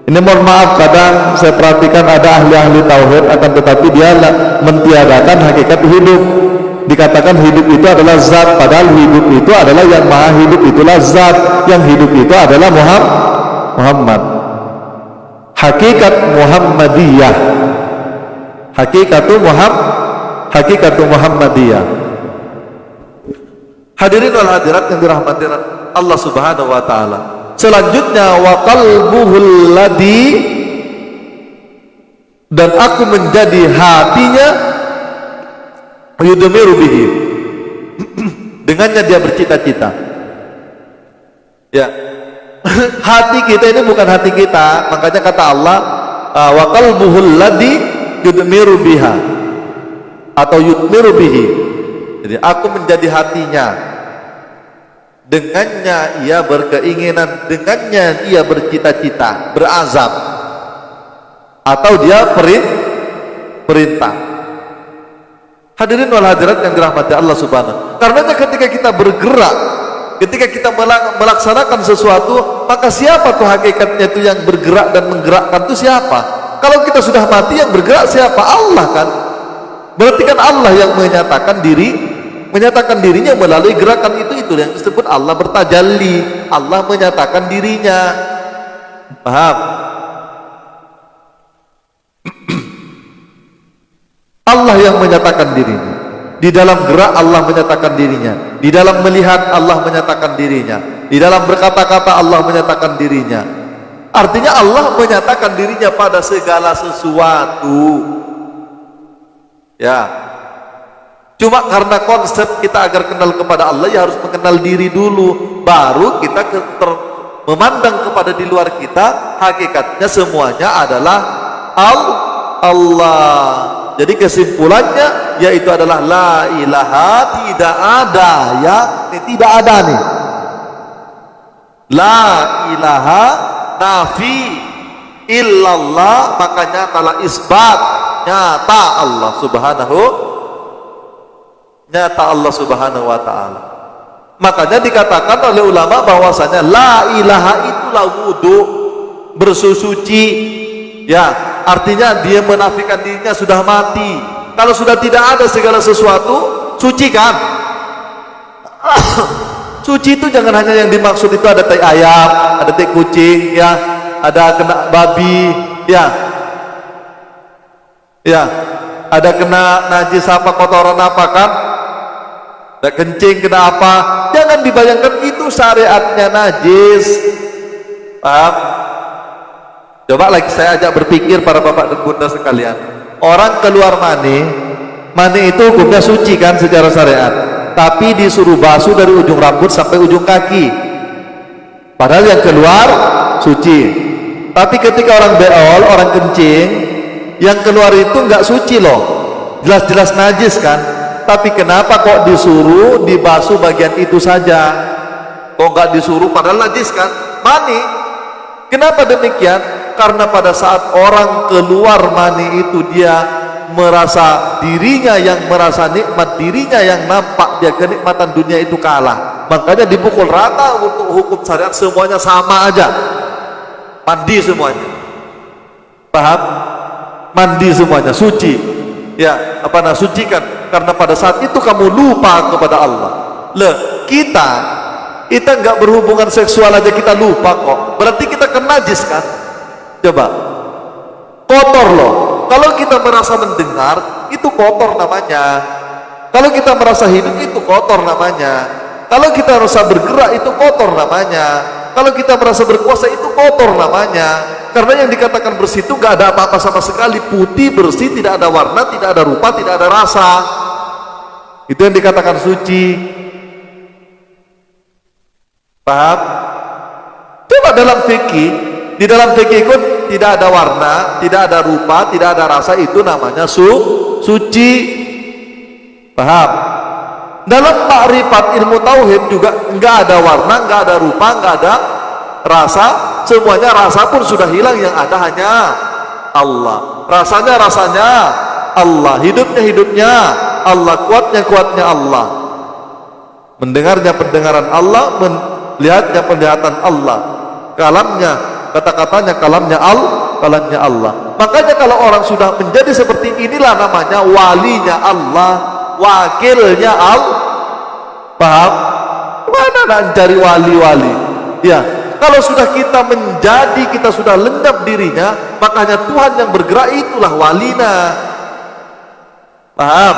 Speaker 1: Ini mohon maaf, kadang saya perhatikan ada ahli-ahli tauhid, akan tetapi dia mentiadakan hakikat hidup. Dikatakan hidup itu adalah zat, padahal hidup itu adalah yang maha hidup, itulah zat. Yang hidup itu adalah Muhammad. Hakikat Muhammadiyah, hakikatu Muhammadiyah. Hadirin wal hadirat yang dirahmati Allah Subhanahu wa ta'ala. Selanjutnya wa qalbuhul ladhi, dan aku menjadi hatinya, yudmiru bihi, dengannya dia bercita-cita. Ya. Hati kita ini bukan hati kita, makanya kata Allah wa qalbuhul ladhi yudmiru biha atau yudmiru bihi. Jadi aku menjadi hatinya, dengannya ia berkeinginan, dengannya ia bercita-cita, berazam, atau dia perintah. Hadirin wal hadirat yang dirahmati Allah Subhanahu. Karena ketika kita bergerak, ketika kita melaksanakan sesuatu, maka siapa tuh hakikatnya itu yang bergerak dan menggerakkan itu siapa? Kalau kita sudah mati, yang bergerak siapa? Allah kan. Berarti kan Allah yang menyatakan dirinya melalui gerakan itu yang disebut Allah bertajalli. Allah menyatakan dirinya. Paham? Allah yang menyatakan dirinya. Di dalam gerak Allah menyatakan dirinya. Di dalam melihat Allah menyatakan dirinya. Di dalam berkata-kata Allah menyatakan dirinya. Artinya Allah menyatakan dirinya pada segala sesuatu. Ya. Cuma karena konsep kita agar kenal kepada Allah, ya harus mengenal diri dulu, baru kita memandang kepada di luar kita, hakikatnya semuanya adalah Allah. Jadi kesimpulannya yaitu adalah la ilaha, tidak ada, ya, ini tidak ada nih. La ilaha nafi,
Speaker 2: illallah, maka nyatalah isbat, nyata Allah subhanahu wa ta'ala. Makanya dikatakan oleh ulama bahwasanya la ilaha itulah wudu, bersuci, ya, artinya dia menafikan dirinya sudah mati. Kalau sudah tidak ada segala sesuatu, suci kan? Suci itu jangan hanya yang dimaksud itu ada tai ayam, ada tai kucing, ya, ada kena babi, ya, ada kena najis apa, kotoran apa kan, ada kencing, kena apa. Jangan dibayangkan itu syariatnya najis. Paham? Coba lagi saya ajak berpikir para bapak dan bunda sekalian. Orang keluar mani itu hukumnya suci kan secara syariat, tapi disuruh basuh dari ujung rambut sampai ujung kaki, padahal yang keluar suci. Tapi ketika orang beol, orang kencing, yang keluar itu nggak suci loh, jelas-jelas najis kan. Tapi kenapa kok disuruh dibasuh bagian itu saja? Kok nggak disuruh padahal najis kan? Mani. Kenapa demikian? Karena pada saat orang keluar mani itu dia merasa dirinya yang merasa nikmat, dirinya yang nampak, dia kenikmatan dunia itu kalah. Makanya dipukul rata untuk hukum syariat, semuanya sama aja. Mandi semuanya, paham? Mandi semuanya, suci, ya, sucikan, karena pada saat itu kamu lupa kepada Allah. Kita nggak berhubungan seksual aja kita lupa kok, berarti kita kena najis kan? Coba, kotor loh. Kalau kita merasa mendengar, itu kotor namanya. Kalau kita merasa hidup, itu kotor namanya. Kalau kita merasa bergerak, itu kotor namanya. Kalau kita merasa berkuasa, itu kotor namanya. Karena yang dikatakan bersih itu nggak ada apa-apa sama sekali. Putih, bersih, tidak ada warna, tidak ada rupa, tidak ada rasa. Itu yang dikatakan suci. Paham? Coba dalam fikih, di dalam fikih itu tidak ada warna, tidak ada rupa, tidak ada rasa, itu namanya suci. Paham? Dalam ma'rifat ilmu tauhid juga enggak ada warna, enggak ada rupa, enggak ada rasa, semuanya rasa pun sudah hilang, yang ada hanya Allah. Rasanya Allah, hidupnya Allah, kuatnya Allah, mendengarnya pendengaran Allah, melihatnya penglihatan Allah, kalamnya, kata-katanya kalamnya Allah. Makanya kalau orang sudah menjadi seperti inilah namanya walinya Allah, wakilnya Allah. Paham? Mana nak cari wali-wali? Ya, kalau sudah kita menjadi, kita sudah lenyap dirinya, makanya Tuhan yang bergerak itulah walina. Paham?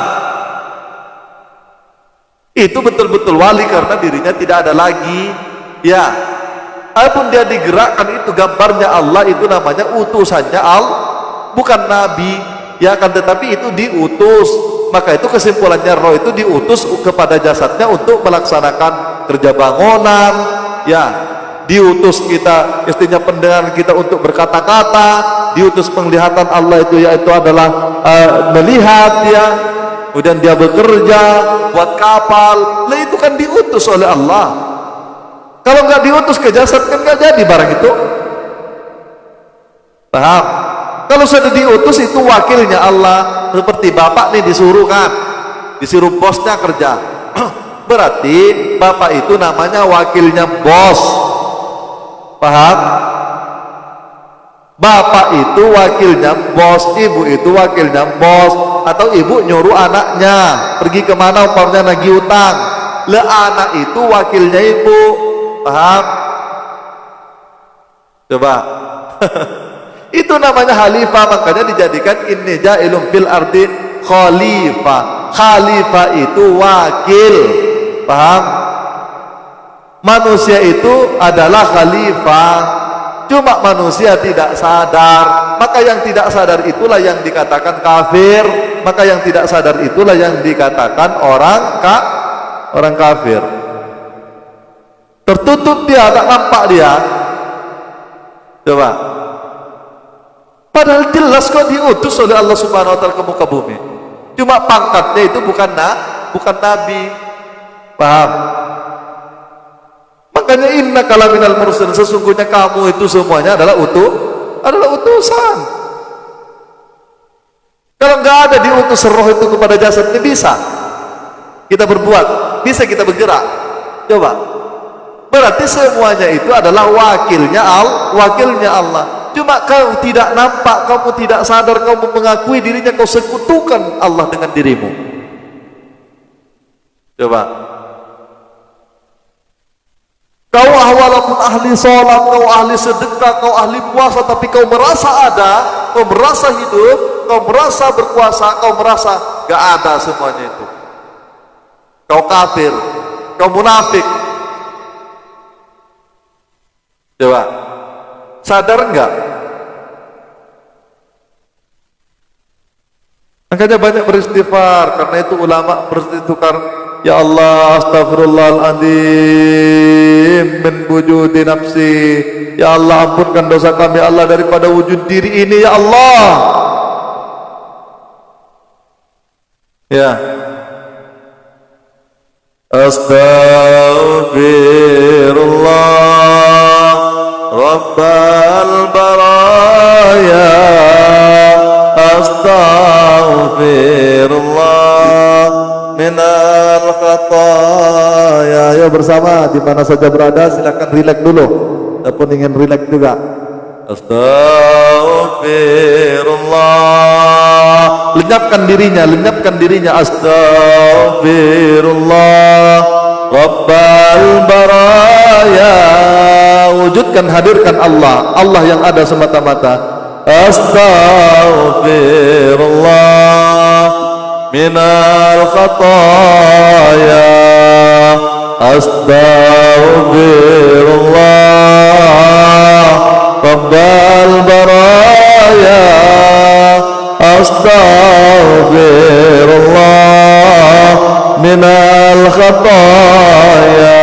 Speaker 2: Itu betul-betul wali karena dirinya tidak ada lagi. Ya, apapun dia digerakkan, itu gambarnya Allah, itu namanya utusannya Allah, bukan nabi. Ya kan, tetapi itu diutus. Maka itu kesimpulannya, roh itu diutus kepada jasadnya untuk melaksanakan kerja bangunan, ya, diutus kita, istrinya pendengaran kita untuk berkata-kata, diutus penglihatan Allah itu yaitu adalah melihat, ya, kemudian dia bekerja buat kapal. Itu kan diutus oleh Allah. Kalau nggak diutus ke jasad kan nggak jadi barang itu. Paham? Kalau sudah diutus itu wakilnya Allah. Seperti bapak nih disuruh bosnya kerja, berarti bapak itu namanya wakilnya bos. Paham? Bapak itu wakilnya bos, ibu itu wakilnya bos. Atau ibu nyuruh anaknya pergi kemana, umpamanya nagih utang, anak itu wakilnya ibu. Paham? Coba. Itu namanya khalifah. Makanya dijadikan inni ja'ilun fil ardi khalifah. Khalifah itu wakil. Paham? Manusia itu adalah khalifah, cuma manusia tidak sadar. Maka yang tidak sadar itulah yang dikatakan kafir. Maka yang tidak sadar itulah yang dikatakan orang kafir. Tertutup dia, tak nampak dia. Coba. Padahal jelas kok diutus oleh Allah Subhanahu wa taala ke muka bumi. Cuma pangkatnya itu bukan nabi. Paham? Makanya innaka laminal mursalin, sesungguhnya kamu itu semuanya adalah adalah utusan. Kalau nggak ada diutus roh itu kepada jasad, ini bisa kita berbuat, bisa kita bergerak. Coba, berarti semuanya itu adalah wakilnya Allah. Cuma kau tidak nampak, kamu tidak sadar, kamu mengakui dirinya, kau sekutukan Allah dengan dirimu. Coba, kau walaupun ahli sholat, kau ahli sedekah, kau ahli puasa, tapi kau merasa ada, kau merasa hidup, kau merasa berkuasa, kau merasa gak ada semuanya itu. Kau kafir, kau munafik. Coba, sadar enggak? Makanya banyak beristighfar. Karena itu ulama beristighfar, ya Allah, astagfirullahaladzim min wujudi nafsi. Ya Allah, ampunkan dosa kami, ya Allah, daripada wujud diri ini, ya Allah. Ya, astaghfirullah rabbal baraya, astaghfirullah minal khataya. Ayo bersama, di mana saja berada, silakan rileks dulu. Ataupun ingin rileks juga. Astaghfirullah. Lenyapkan dirinya. Astaghfirullah rabbal baraya. Wujudkan, hadirkan Allah yang ada semata-mata. Astaghfirullah minal khataya, astaghfirullah rabbal baraya, astaghfirullah minal khataya,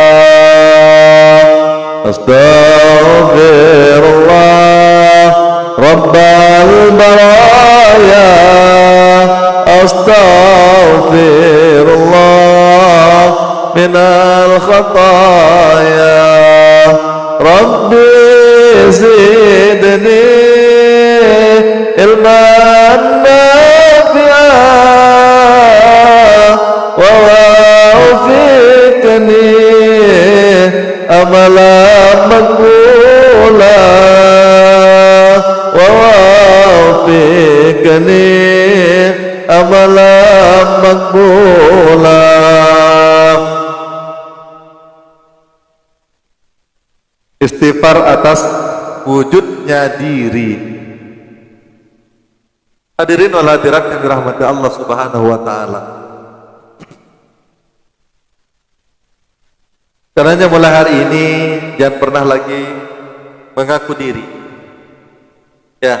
Speaker 2: astaghfirullah rabbal baraya, astaghfirullah minal khataya. Rabbi zidni ilman nafi'an wa wafiqni amalan maqbula wa wafiqni amalan maqbula. Istighfar atas wujudnya diri. Hadirin wal hadirat yang dirahmati Allah Subhanahu wa taala. Karena mulai hari ini jangan pernah lagi mengaku diri. Ya.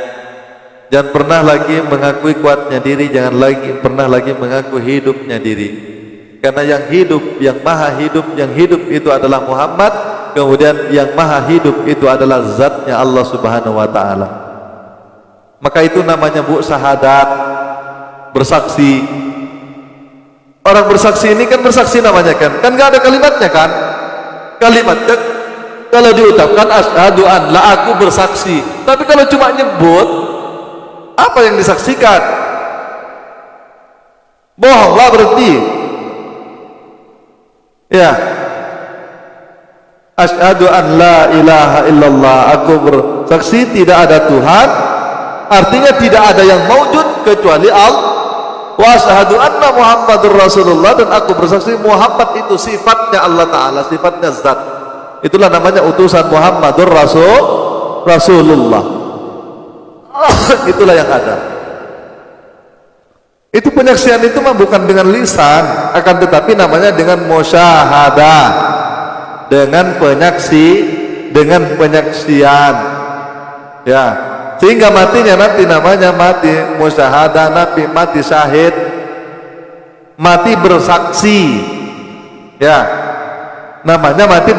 Speaker 2: Jangan pernah lagi mengakui kuatnya diri, jangan pernah lagi mengaku hidupnya diri. Karena yang hidup, yang maha hidup, yang hidup itu adalah Muhammad, kemudian yang maha hidup itu adalah zatnya Allah Subhanahu wa taala. Maka itu namanya syahadat, bersaksi. Orang bersaksi ini kan bersaksi namanya kan gak ada kalimatnya kan? Kalimatnya kalau diucapkan asyhadu an la, aku bersaksi. Tapi kalau cuma nyebut, apa yang disaksikan? Bohonglah, berhenti. Ya, asyhadu an la ilaha illallah, aku bersaksi tidak ada Tuhan, artinya tidak ada yang maujud kecuali Allah. Wa asyhadu anna Muhammadur Rasulullah, dan aku bersaksi Muhammad itu sifatnya Allah Ta'ala, sifatnya zat. Itulah namanya utusan Muhammadur Rasulullah. Itulah yang ada. Itu penyaksian itu mah bukan dengan lisan, akan tetapi namanya dengan musyahadah, dengan penyaksian. Ya, sehingga matinya nanti namanya mati musyahadah, mati syahid, mati bersaksi. Ya, namanya mati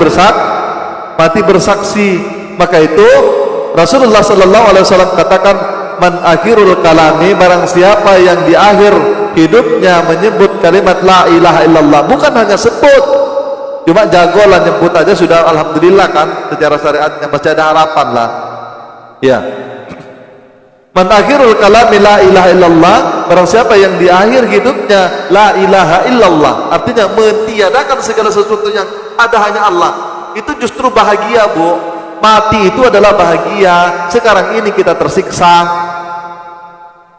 Speaker 2: bersaksi. Maka itu Rasulullah sallallahu alaihi wasallam katakan, man akhirul kalami, barang siapa yang di akhir hidupnya menyebut kalimat la ilaha illallah, bukan hanya sebut, cuma jagolah nyebut aja sudah alhamdulillah kan, secara syariatnya masih ada harapan lah. Ya, Man akhirul kalami la ilaha illallah, barang siapa yang di akhir hidupnya la ilaha illallah, artinya mentiadakan segala sesuatu yang ada hanya Allah, itu justru bahagia, Bu. Mati itu adalah bahagia. Sekarang ini kita tersiksa,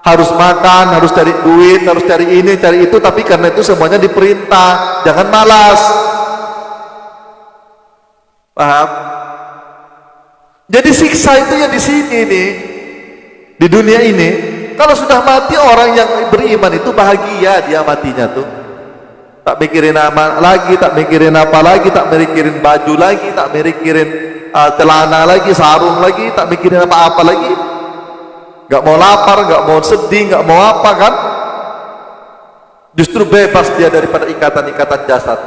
Speaker 2: harus makan, harus cari duit, harus cari ini, cari itu, tapi karena itu semuanya diperintah, jangan malas. Paham? Jadi siksa itu ya di sini nih, di dunia ini. Kalau sudah mati, orang yang beriman itu bahagia, dia matinya tuh tak mikirin apa lagi, tak mikirin apa lagi, tak mikirin baju lagi, tak mikirin celana lagi, sarung lagi, tak mikirin apa-apa lagi. Gak mau lapar, gak mau sedih, gak mau apa kan. Justru bebas dia daripada ikatan-ikatan jasad,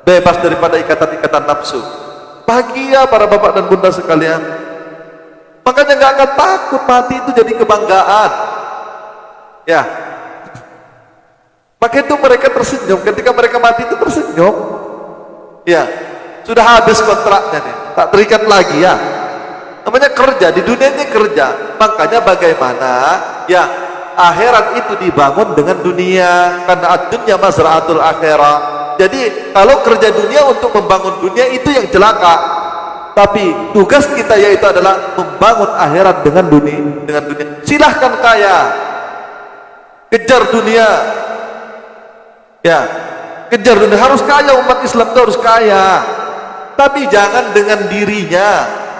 Speaker 2: bebas daripada ikatan-ikatan nafsu. Bahagia para bapak dan bunda sekalian. Makanya gak akan takut mati itu jadi kebanggaan. Ya, maka itu mereka tersenyum. Ketika mereka mati itu tersenyum. Ya, sudah habis kontraknya nih, tak terikat lagi ya. Namanya kerja, di dunia ini kerja. Makanya bagaimana ya akhirat itu dibangun dengan dunia, karena ad-dunya mazra'atul akhirah. Jadi kalau kerja dunia untuk membangun dunia itu yang celaka. Tapi tugas kita yaitu adalah membangun akhirat dengan dunia, Silahkan kaya, kejar dunia. Ya, kejar dunia, harus kaya, umat Islam itu harus kaya. Tapi jangan dengan dirinya,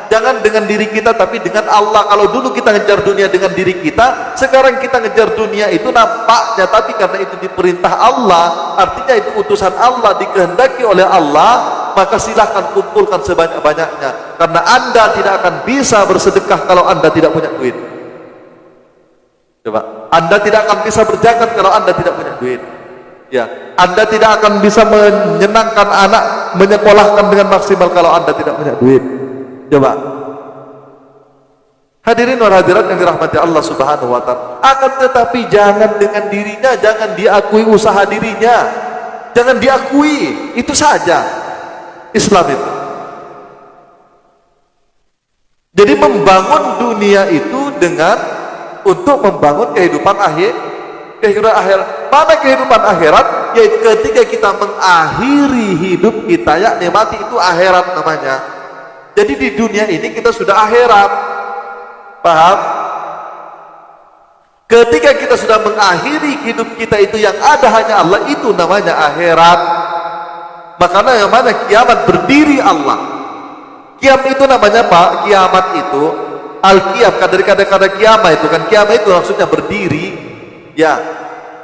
Speaker 2: jangan dengan diri kita, tapi dengan Allah. Kalau dulu kita ngejar dunia dengan diri kita, sekarang kita ngejar dunia itu nampaknya, tapi karena itu diperintah Allah, artinya itu utusan Allah, dikehendaki oleh Allah, maka silahkan kumpulkan sebanyak-banyaknya. Karena Anda tidak akan bisa bersedekah kalau Anda tidak punya duit. Coba, Anda tidak akan bisa berzakat kalau Anda tidak punya duit. Ya, Anda tidak akan bisa menyenangkan anak, menyekolahkan dengan maksimal kalau Anda tidak punya duit. Coba. Hadirin wal hadirat yang dirahmati Allah Subhanahu wa taala. Akan tetapi jangan dengan dirinya, jangan diakui usaha dirinya. Jangan diakui, itu saja Islam itu. Jadi membangun dunia itu dengan untuk membangun kehidupan akhirat. Mana kehidupan akhirat? Yaitu ketika kita mengakhiri hidup kita, yakni mati, itu akhirat namanya. Jadi di dunia ini kita sudah akhirat. Paham? Ketika kita sudah mengakhiri hidup kita itu yang ada hanya Allah, itu namanya akhirat. Makanya yang mana kiamat berdiri Allah. Kiamat itu namanya apa? Kiamat itu al-qiyam, dari kata-kata kiamat itu kan, kiamat itu maksudnya berdiri. Ya,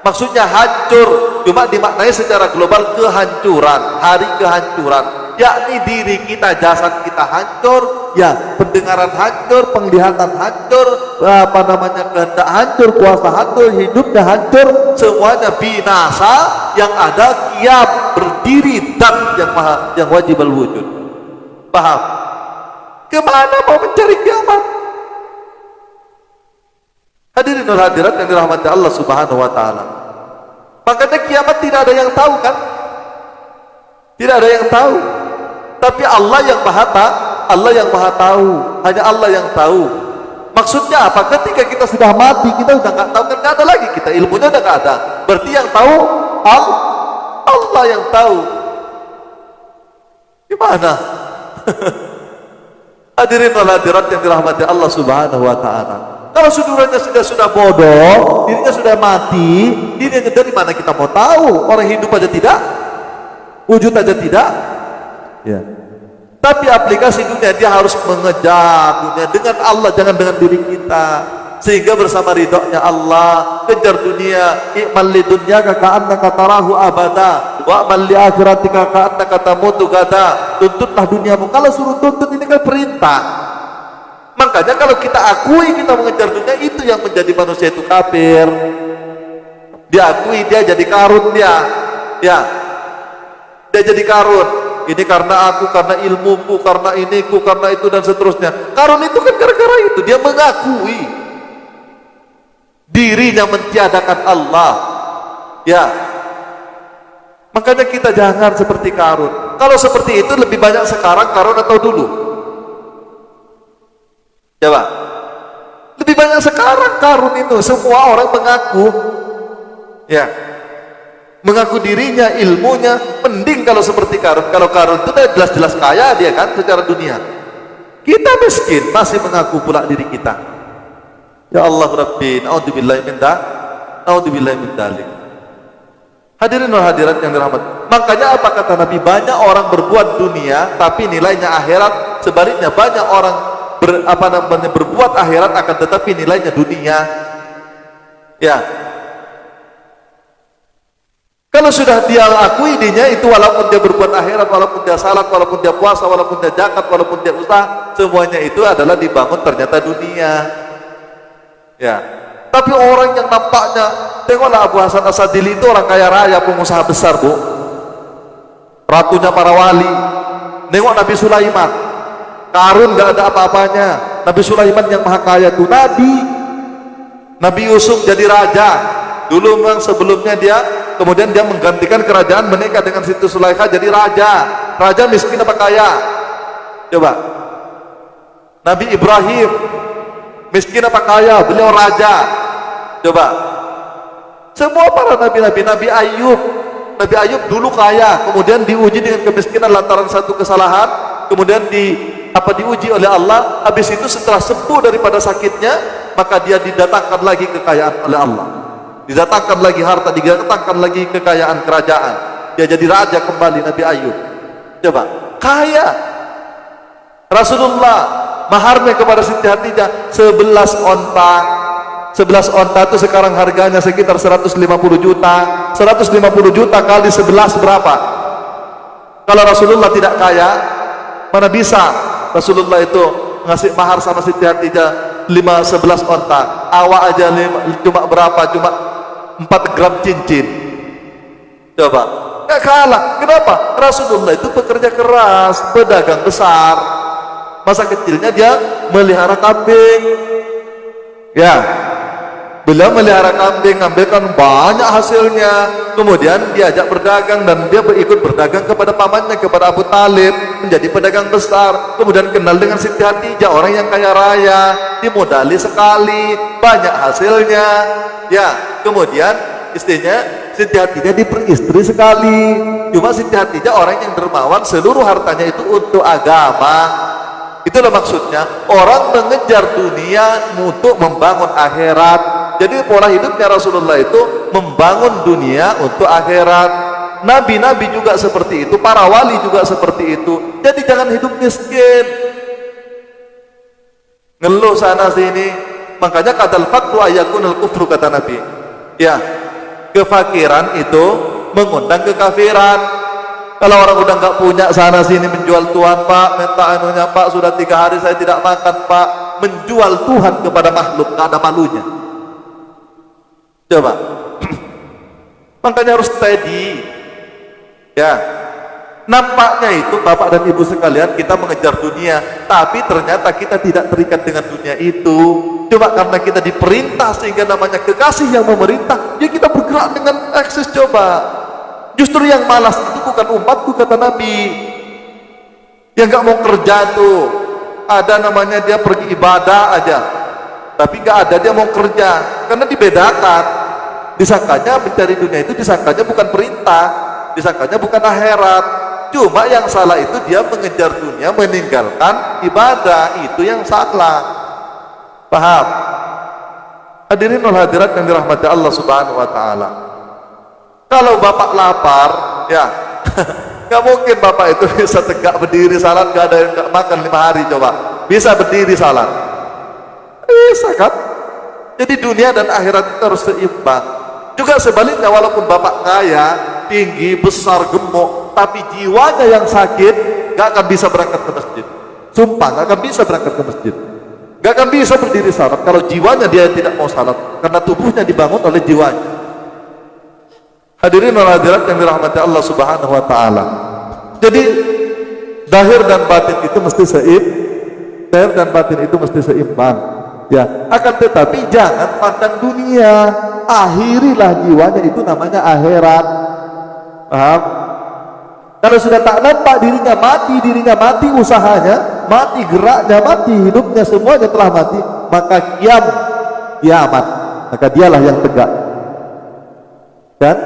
Speaker 2: maksudnya hancur, cuma dimaknai secara global kehancuran, hari kehancuran, yakni diri kita, jasad kita hancur, ya, pendengaran hancur, penglihatan hancur, kehendak hancur, kuasa hancur, hidupnya hancur, semuanya binasa. Yang ada qiyam, berdiri, dan yang wajib al-wujud. Paham? Kemana mau mencari kiamat? Hadirin dan hadirat yang dirahmati Allah Subhanahu wa taala. Makanya kiamat tidak ada yang tahu kan? Tidak ada yang tahu. Tapi Allah yang maha tahu. Hanya Allah yang tahu. Maksudnya apa? Ketika kita sudah mati, kita sudah nggak tahu, kan nggak ada lagi kita, ilmunya udah nggak ada. Berarti yang tahu Allah yang tahu. Gimana? Hadirin wal hadirat yang dirahmati Allah Subhanahu wa taala. Kalau sudurnya sudah bodoh, dirinya sudah mati, dirinya dari mana kita mau tahu? Orang hidup aja tidak, wujud aja tidak. Ya. Tapi aplikasi dunia dia harus mengejar dunia dengan Allah, jangan dengan diri kita. Sehingga bersama ridhonya Allah, kejar dunia. I'mal li dunyaka ka'annaka tarahu abada, wa amal li akhiratika ka'annaka tamutu gada. Tuntutlah duniamu. Kalau suruh tuntut ini kan perintah. Makanya kalau kita akui kita mengejar dunia, itu yang menjadi manusia itu kafir. Diakui dia jadi Karun dia. Ya. Dia jadi Karun. Ini karena aku, karena ilmuku, karena iniku, karena itu dan seterusnya. Karun itu kan gara-gara itu dia mengakui dirinya mentiadakan Allah. Ya. Makanya kita jangan seperti Karun. Kalau seperti itu lebih banyak sekarang Karun atau dulu? Coba. Lebih banyak sekarang Karun itu, semua orang mengaku, ya, mengaku dirinya, ilmunya, mending kalau seperti Karun. Kalau Karun itu udah jelas-jelas kaya dia kan secara dunia. Kita miskin, masih mengaku pula diri kita. Ya Allah Rabbi, na'udzubillahi min dzalik. Hadirin wal hadirat yang dirahmati. Makanya apa kata Nabi? Banyak orang berbuat dunia tapi nilainya akhirat. Sebaliknya banyak orang berbuat akhirat akan tetapi nilainya dunia. Ya. Kalau sudah dia akui dirinya itu, walaupun dia berbuat akhirat, walaupun dia salat, walaupun dia puasa, walaupun dia zakat, walaupun dia usaha, semuanya itu adalah dibangun ternyata dunia. Ya. Tapi orang yang nampaknya, tengoklah Abu Hasan As-Sadili itu orang kaya raya, pengusaha besar, Bu. Ratunya para wali. Nengok Nabi Sulaiman. Karun gak ada apa-apanya. Nabi Sulaiman yang maha kaya itu Nabi. Nabi Yusuf jadi raja. Dulu memang sebelumnya dia, kemudian dia menggantikan kerajaan, menikah dengan Siti Sulaikha jadi raja. Raja miskin apa kaya? Coba. Nabi Ibrahim miskin apa kaya? Beliau raja. Coba. Semua para nabi-nabi, Nabi Ayub dulu kaya, kemudian diuji dengan kemiskinan lantaran satu kesalahan, kemudian diuji oleh Allah. Habis itu setelah sembuh daripada sakitnya, maka dia didatangkan lagi kekayaan oleh Allah. Didatangkan lagi harta, didatangkan lagi kekayaan kerajaan. Dia jadi raja kembali, Nabi Ayub. Coba, kaya. Rasulullah maharnya kepada Siti Khadijah 11 onta. 11 onta itu sekarang harganya sekitar 150 juta. 150 juta kali 11 berapa? Kalau Rasulullah tidak kaya, mana bisa Rasulullah itu ngasih mahar sama Siti Khadijah 11 onta. Awak aja cuma berapa? Cuma 4 gram cincin. Coba, gak kalah. Kenapa? Rasulullah itu pekerja keras, pedagang besar. Masa kecilnya dia melihara kambing. Ya, beliau melihara kambing, ngambilkan banyak hasilnya. Kemudian diajak berdagang dan dia ikut berdagang kepada pamannya, kepada Abu Talib, menjadi pedagang besar. Kemudian kenal dengan Siti Khadijah, orang yang kaya raya, dimodali sekali, banyak hasilnya. Ya, kemudian istrinya Siti Khadijah diperistri sekali. Cuma Siti Khadijah orang yang dermawan, seluruh hartanya itu untuk agama. Itulah maksudnya, orang mengejar dunia untuk membangun akhirat. Jadi pola hidupnya Rasulullah itu membangun dunia untuk akhirat. Nabi-nabi juga seperti itu, para wali juga seperti itu. Jadi jangan hidup miskin, ngeluh sana sini. Makanya kadal fakru ayakunul kufru, kata Nabi. Ya, kefakiran itu mengundang kekafiran. Kalau orang udah nggak punya sana sini, menjual Tuhan, Pak, minta anunya, Pak, sudah 3 hari saya tidak makan, Pak. Menjual Tuhan kepada makhluk, nggak ada malunya. Coba. Makanya harus steady. Ya, nampaknya itu Bapak dan Ibu sekalian, kita mengejar dunia, tapi ternyata kita tidak terikat dengan dunia itu. Cuma karena kita diperintah sehingga namanya kekasih yang memerintah, ya kita bergerak dengan eksis. Coba. Justru yang malas itu bukan umatku, kata Nabi. Yang gak mau kerja tuh, ada namanya dia pergi ibadah aja, tapi gak ada dia mau kerja. Karena dibedakan, disangkanya mencari dunia itu disangkanya bukan perintah, disangkanya bukan akhirat. Cuma yang salah itu dia mengejar dunia, meninggalkan ibadah. Itu yang salah. Paham? Hadirin wal hadirat yang dirahmati Allah Subhanahu wa ta'ala. Kalau bapak lapar, ya gak mungkin bapak itu bisa tegak berdiri salat, gak ada yang gak makan 5 hari. Coba, bisa berdiri salat? Bisa kan? Jadi dunia dan akhirat itu harus seimbang. Juga sebaliknya, walaupun bapak kaya, tinggi, besar, gemuk, tapi jiwanya yang sakit, gak akan bisa berangkat ke masjid. Sumpah, gak akan bisa berangkat ke masjid, gak akan bisa berdiri salat kalau jiwanya dia tidak mau salat, karena tubuhnya dibangun oleh jiwanya. Hadirin wal hadirat yang dirahmati Allah Subhanahu wa ta'ala. Jadi zahir dan batin itu mesti seimbang. Ya, akan tetapi jangan pandang dunia, akhirilah jiwanya, itu namanya akhirat. Paham? Kalau sudah tak nampak dirinya mati usahanya, mati geraknya, mati hidupnya, semuanya telah mati, maka kiamat, maka dialah yang tegak. Dan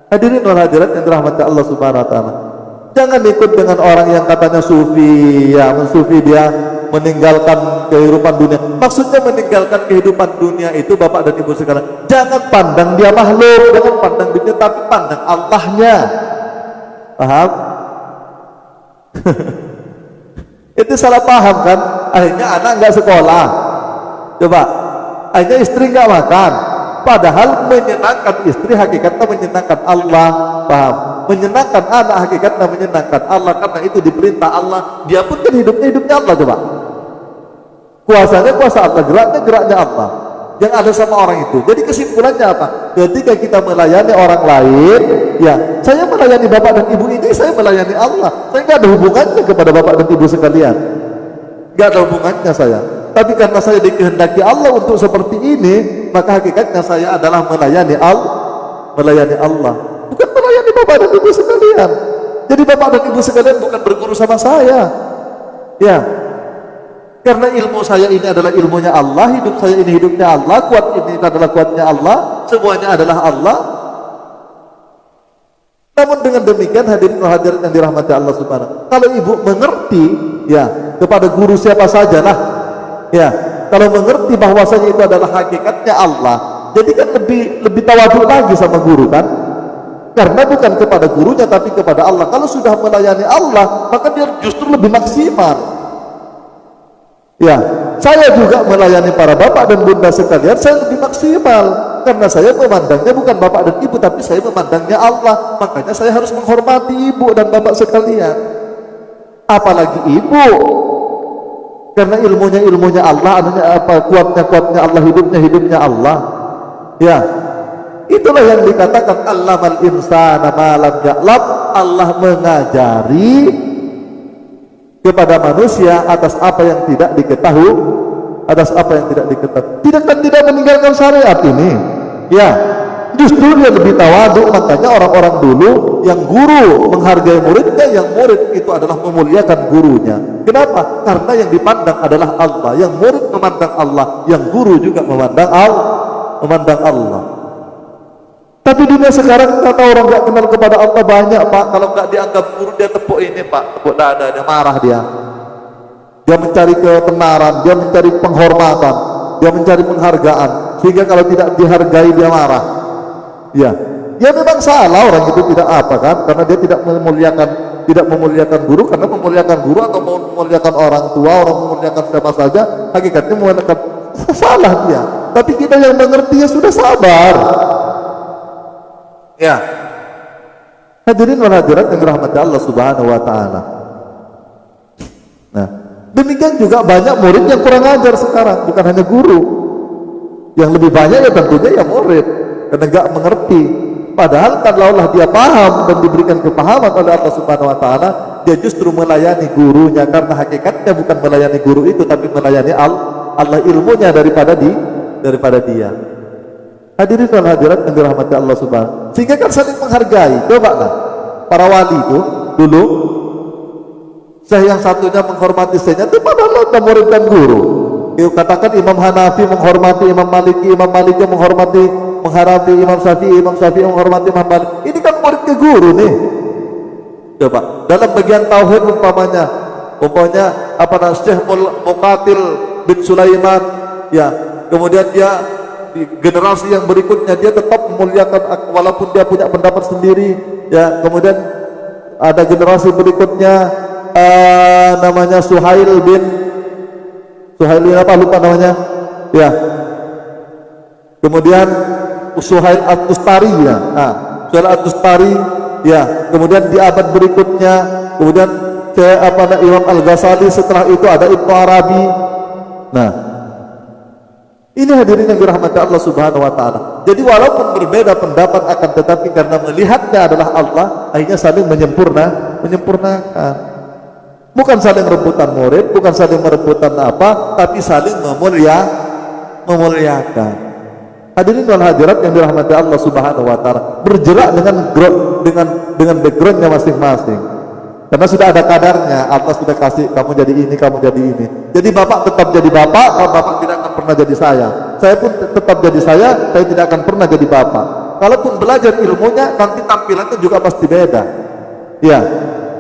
Speaker 2: hadirin wal hadirat yang dirahmati Allah Subhanahu wa taala, jangan ikut dengan orang yang katanya sufi, ya mensufi dia meninggalkan kehidupan dunia. Maksudnya meninggalkan kehidupan dunia itu Bapak dan Ibu sekalian, jangan pandang dia makhluk, jangan pandang dunia, tapi pandang Allahnya. Paham? Itu salah paham kan? Akhirnya anak nggak sekolah, coba, akhirnya istri nggak makan. Padahal menyenangkan istri hakikatnya menyenangkan Allah, paham? Menyenangkan anak hakikatnya menyenangkan Allah, karena itu diperintah Allah. Dia pun kan hidupnya Allah, coba. Kuasanya kuasa Allah, geraknya Allah. Yang ada sama orang itu. Jadi kesimpulannya apa? Ketika kita melayani orang lain, ya, saya melayani Bapak dan Ibu ini, saya melayani Allah. Saya nggak ada hubungannya kepada Bapak dan Ibu sekalian. Nggak ada hubungannya saya. Tapi karena saya dikehendaki Allah untuk seperti ini, maka hakikatnya saya adalah melayani Allah, bukan melayani Bapak dan Ibu sekalian. Jadi Bapak dan Ibu sekalian bukan berguru sama saya, ya. Karena ilmu saya ini adalah ilmunya Allah, hidup saya ini hidupnya Allah, kuat ini adalah kuatnya Allah, semuanya adalah Allah. Namun dengan demikian hadirin hadirat yang dirahmati Allah Subhanahu, kalau ibu mengerti, ya, kepada guru siapa saja lah, ya, kalau mengerti bahwasanya itu adalah hakikatnya Allah, jadi kan lebih tawadhu lagi sama guru kan, karena bukan kepada gurunya tapi kepada Allah. Kalau sudah melayani Allah, maka dia justru lebih maksimal. Ya, saya juga melayani para bapak dan bunda sekalian, saya lebih maksimal karena saya memandangnya bukan bapak dan ibu, tapi saya memandangnya Allah. Makanya saya harus menghormati ibu dan bapak sekalian, apalagi ibu, karena ilmunya Allah, kuatnya Allah, hidupnya Allah. Ya, itulah yang dikatakan allamal insana ma lam ya'lam. Allah mengajari kepada manusia atas apa yang tidak diketahui, tidak meninggalkan syariat ini, ya, justru dia lebih tawadhu. Makanya orang-orang dulu yang guru menghargai muridnya, yang murid itu adalah memuliakan gurunya. Kenapa? Karena yang dipandang adalah Allah, yang murid memandang Allah, yang guru juga memandang Allah. Tapi dunia sekarang kata orang nggak kenal kepada Allah banyak, Pak. Kalau nggak dianggap guru, dia tepuk ini, Pak, tepuk dada, dia marah dia. Dia mencari ketenaran, dia mencari penghormatan, dia mencari penghargaan, sehingga kalau tidak dihargai dia marah. Ya memang salah orang itu, tidak apa kan? Karena dia tidak memuliakan guru, karena memuliakan guru atau memuliakan orang tua, orang memuliakan siapa saja, hakikatnya memuliakan, salah dia. Tapi kita yang mengerti ya sudah sabar. Ya, hadirin wal hadirat yang dirahmati Allah Subhanahu wa taala. Nah, demikian juga banyak murid yang kurang ajar sekarang, bukan hanya guru. Yang lebih banyak ya tentunya ya murid, karena enggak mengerti. Padahal kalaulah dia paham dan diberikan kepahaman oleh Allah Subhanahu wa taala, dia justru melayani gurunya, karena hakikatnya bukan melayani guru itu, tapi melayani Allah, ilmunya daripada dia. Hadirin wal hadirat yang dirahmati Allah Subhanahu, sehingga kan saling menghargai. Coba lah para wali itu dulu, saya yang satunya menghormati saya, itu padahal ada murid dan guru. Katakan Imam Hanafi menghormati Imam Maliki, Imam Maliki menghormati Imam Syafi'i, Imam Syafi'i menghormati Imam Malik. Ini kan murid ke guru nih. Coba dalam bagian tauhid umpamanya Syekh Muqatil bin Sulaiman, ya, kemudian dia di generasi yang berikutnya dia tetap memuliakan walaupun dia punya pendapat sendiri, ya. Kemudian ada generasi berikutnya namanya Suhail apa lupa namanya, ya. Kemudian Suhail At-Tustari, ya. Suhail At-Tustari, ya. Kemudian di abad berikutnya kemudian Imam Al-Ghazali, setelah itu ada Ibnu Arabi. Nah, ini hadirin yang dirahmati Allah Subhanahu wa taala. Jadi walaupun berbeda pendapat, akan tetapi karena melihatnya adalah Allah, akhirnya saling menyempurnakan. Bukan saling rebutan murid, bukan saling merebutan apa, tapi saling memuliakan. Hadirin wal hadirat yang dirahmati Allah Subhanahu wa taala, bergerak dengan backgroundnya masing-masing. Karena sudah ada kadarnya, Allah sudah kasih kamu jadi ini, kamu jadi ini. Jadi bapak tetap jadi bapak, kalau bapak tidak akan pernah jadi saya. Saya pun tetap jadi saya tidak akan pernah jadi bapak. Kalaupun belajar ilmunya, nanti tampilannya juga pasti beda. Ya,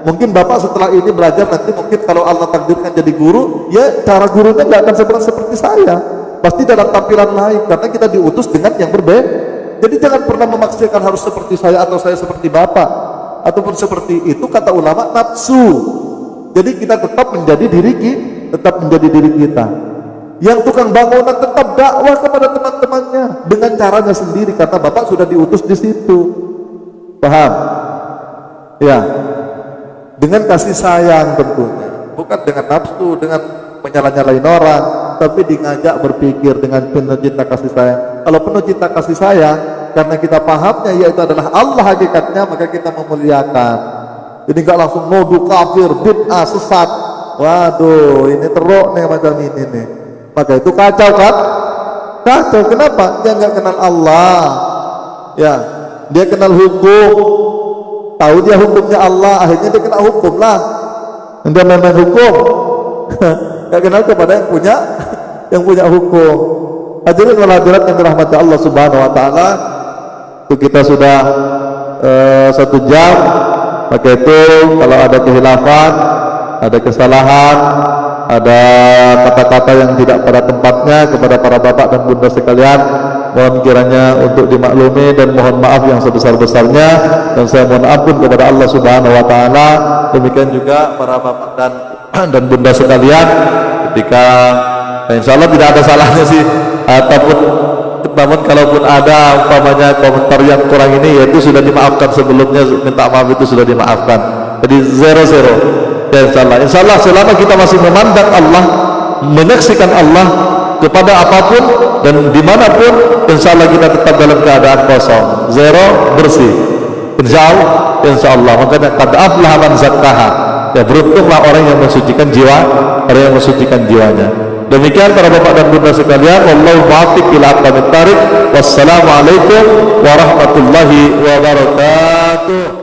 Speaker 2: mungkin bapak setelah ini belajar, nanti mungkin kalau Allah takdirkan jadi guru, ya cara gurunya nggak akan seperti saya. Pasti dalam tampilan lain, karena kita diutus dengan yang berbeda. Jadi jangan pernah memaksakan harus seperti saya atau saya seperti bapak. Ataupun seperti itu, kata ulama, nafsu. Jadi kita tetap menjadi diri kita. Yang tukang bangunan tetap dakwah kepada teman-temannya dengan caranya sendiri, karena bapak sudah diutus di situ. Paham? Ya. Dengan kasih sayang tentunya, bukan dengan nafsu, dengan menyala-nyalain orang, tapi ngajak berpikir dengan penuh cinta kasih sayang. Kalau penuh cinta kasih sayang, karena kita pahamnya yaitu adalah Allah hakikatnya, maka kita memuliakan. Jadi nggak langsung nuduh kafir, bid'ah, sesat. Waduh, ini teruk nih macam ini nih. Maka itu kacau kan? Kacau. Kenapa? Dia nggak kenal Allah. Ya, dia kenal hukum. Tahu dia hukumnya Allah, akhirnya dia kena hukum lah. Dia main hukum. Nggak kenal kepada yang punya hukum. Hadirin wal hadirat yang dirahmati Allah Subhanahu wa taala. Itu kita sudah 1 jam. Maka itu kalau ada kehilafan, ada kesalahan, ada kata-kata yang tidak pada tempatnya kepada para bapak dan bunda sekalian, mohon kiranya untuk dimaklumi dan mohon maaf yang sebesar-besarnya, dan saya mohon ampun kepada Allah Subhanahu wa taala. Demikian juga para bapak dan bunda sekalian, ketika insyaallah tidak ada salahnya sih, ataupun namun kalaupun ada umpamanya komentar yang kurang ini, yaitu sudah dimaafkan sebelumnya, minta maaf itu sudah dimaafkan. Jadi 0-0 ya insyaallah selama kita masih memandang Allah, menyaksikan Allah kepada apapun dan dimanapun, insyaallah kita tetap dalam keadaan kosong, 0 bersih, insyaallah. Makanya qad aflaha man zakkaha, ya beruntunglah orang yang mensucikan jiwa, orang yang mensucikan jiwanya. Demikian para bapak dan bunda sekalian, wallahu muwaffiq ila aqwamit thariq. Wassalamualaikum warahmatullahi wabarakatuh.